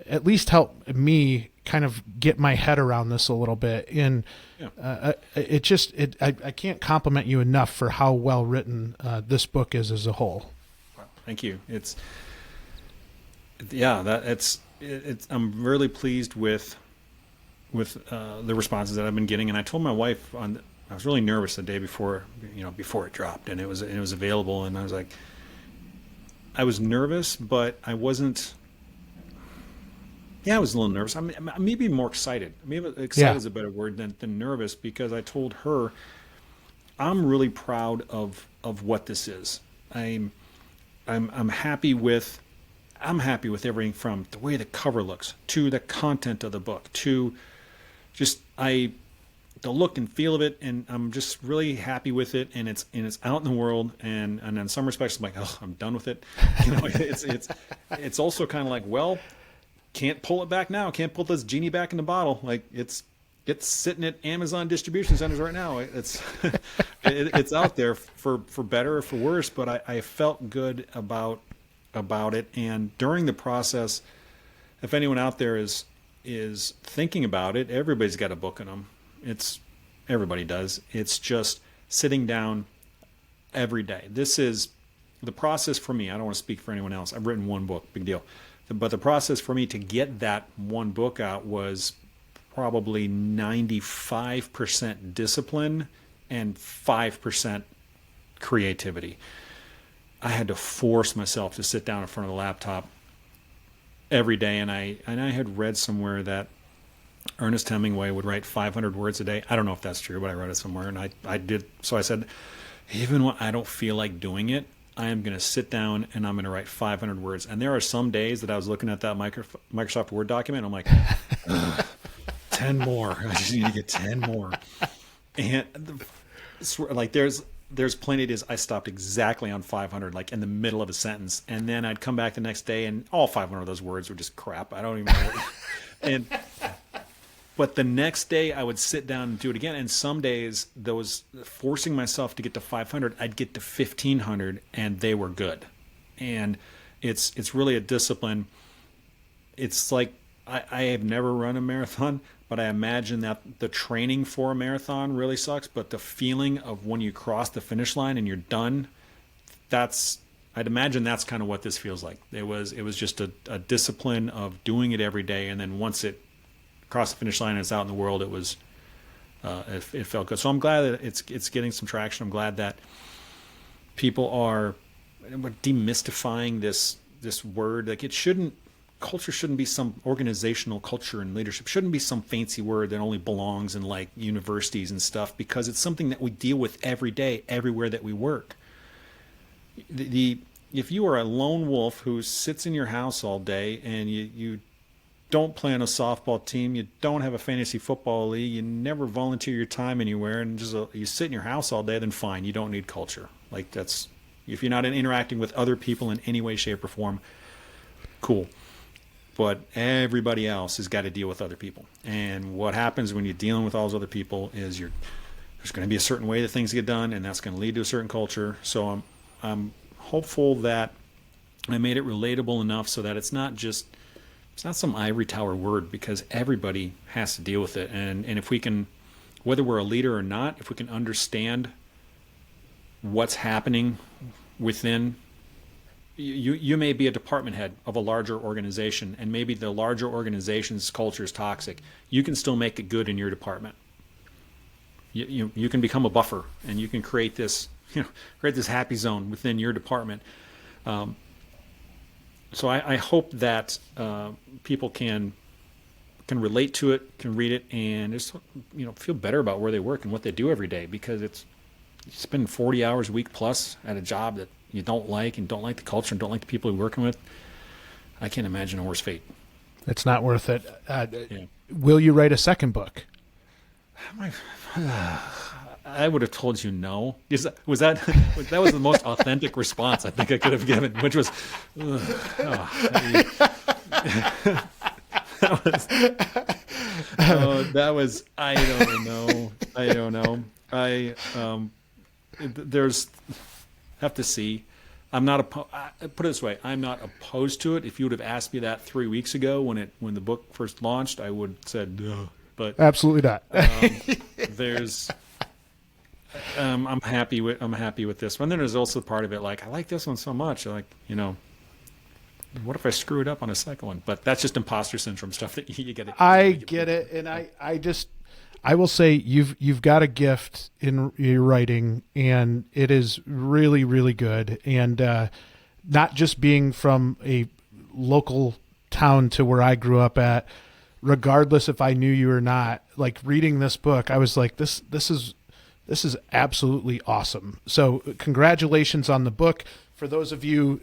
Speaker 1: at least help me kind of get my head around this a little bit. And I can't compliment you enough for how well written this book is as a whole.
Speaker 2: Thank you. I'm really pleased with the responses that I've been getting. And I told my wife I was really nervous the day before it dropped, and it was available, and I was like, I was nervous, but I wasn't. Yeah, I was a little nervous. I'm maybe more excited. Maybe excited is a better word than nervous, because I told her I'm really proud of what this is. I'm happy with I'm happy with everything from the way the cover looks to the content of the book to just the look and feel of it, and I'm just really happy with it, and it's out in the world, and in some respects I'm like, oh, I'm done with it. It's also kind of like, well, can't pull it back now, can't pull this genie back in the bottle. Like it's sitting at Amazon distribution centers right now. It's it's out there for better or for worse, but I felt good about it. And during the process, if anyone out there is thinking about it, everybody's got a book in them. Everybody does. It's just sitting down every day. This is the process for me. I don't want to speak for anyone else. I've written one book, big deal. But the process for me to get that one book out was probably 95% discipline and 5% creativity. I had to force myself to sit down in front of the laptop every day, and I had read somewhere that Ernest Hemingway would write 500 words a day. I don't know if that's true, but I read it somewhere, and I did. So I said, even when I don't feel like doing it, I am going to sit down and I'm going to write 500 words. And there are some days that I was looking at that Microsoft Word document, and I'm like, 10 more. I just need to get 10 more. And like there's plenty of days I stopped exactly on 500, like in the middle of a sentence, and then I'd come back the next day and all 500 of those words were just crap. I don't even know. But the next day I would sit down and do it again. And some days, those forcing myself to get to 500, I'd get to 1,500, and they were good. And it's really a discipline. It's like I have never run a marathon, but I imagine that the training for a marathon really sucks. But the feeling of when you cross the finish line and you're done, I'd imagine that's kind of what this feels like. It was just a discipline of doing it every day, and then once it across the finish line and it's out in the world, it felt good. So I'm glad that it's getting some traction. I'm glad that people are demystifying this word. Like culture shouldn't be some organizational culture, and leadership shouldn't be some fancy word that only belongs in like universities and stuff, because it's something that we deal with every day, everywhere that we work. If you are a lone wolf who sits in your house all day and you don't play on a softball team, you don't have a fantasy football league, you never volunteer your time anywhere, and you sit in your house all day, then fine, you don't need culture. Like that's, if you're not interacting with other people in any way, shape, or form, cool. But everybody else has got to deal with other people. And what happens when you're dealing with all those other people is there's going to be a certain way that things get done, and that's going to lead to a certain culture. So I'm hopeful that I made it relatable enough so that it's not some ivory tower word, because everybody has to deal with it. And if we can, whether we're a leader or not, if we can understand what's happening within, you may be a department head of a larger organization, and maybe the larger organization's culture is toxic. You can still make it good in your department. You can become a buffer, and you can create this happy zone within your department. So I hope that people can relate to it, can read it, and just feel better about where they work and what they do every day, because you spend 40 hours a week plus at a job that you don't like, and don't like the culture, and don't like the people you're working with. I can't imagine a worse fate.
Speaker 1: It's not worth it.
Speaker 2: Yeah.
Speaker 1: Will you write a second book?
Speaker 2: I would have told you no. That was the most authentic response I think I could have given, which was, that was I don't know. There's have to see. I'm not put it this way. I'm not opposed to it. If you would have asked me that 3 weeks ago when the book first launched, I would have said no. But
Speaker 1: absolutely not.
Speaker 2: I'm happy with this one. Then there's also part of it like, I like this one so much. Like, what if I screw it up on a second one? But that's just imposter syndrome stuff that you get.
Speaker 1: I get it, and I will say you've got a gift in your writing, and it is really, really good. And not just being from a local town to where I grew up at, regardless if I knew you or not, like reading this book, I was like, this is absolutely awesome. So congratulations on the book. For those of you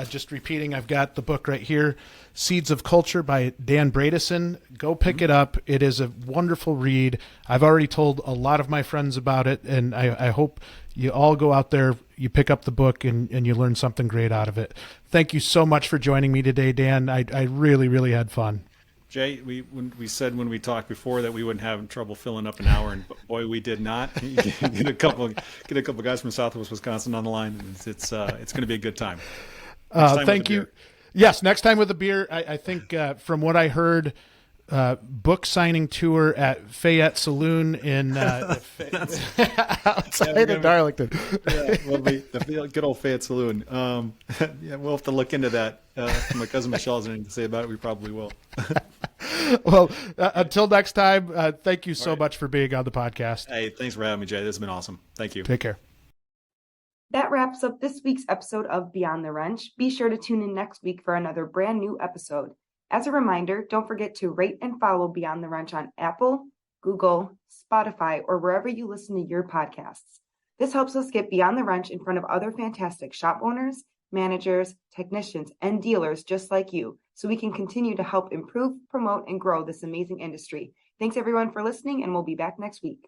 Speaker 1: just repeating, I've got the book right here, Seeds of Culture by Dan Bredeson. Go pick it up. It is a wonderful read. I've already told a lot of my friends about it, and I hope you all go out there, you pick up the book, and you learn something great out of it. Thank you so much for joining me today, Dan. I really, really had fun.
Speaker 2: Jay, we said when we talked before that we wouldn't have trouble filling up an hour, and boy, we did not. Get a couple guys from Southwest Wisconsin on the line. It's going to be a good time.
Speaker 1: Thank you. Yes, next time with a beer. I think from what I heard, book signing tour at Fayette Saloon in outside of Darlington.
Speaker 2: Yeah, we'll be the good old Fayette Saloon. Yeah, we'll have to look into that. My cousin Michelle has anything to say about it. We probably will.
Speaker 1: Well, until next time, thank you so much for being on the podcast.
Speaker 2: Hey, thanks for having me, Jay. This has been awesome. Thank you.
Speaker 1: Take care.
Speaker 4: That wraps up this week's episode of Beyond the Wrench. Be sure to tune in next week for another brand new episode. As a reminder, don't forget to rate and follow Beyond the Wrench on Apple, Google, Spotify, or wherever you listen to your podcasts. This helps us get Beyond the Wrench in front of other fantastic shop owners, managers, technicians, and dealers just like you, so we can continue to help improve, promote, and grow this amazing industry. Thanks everyone for listening, and we'll be back next week.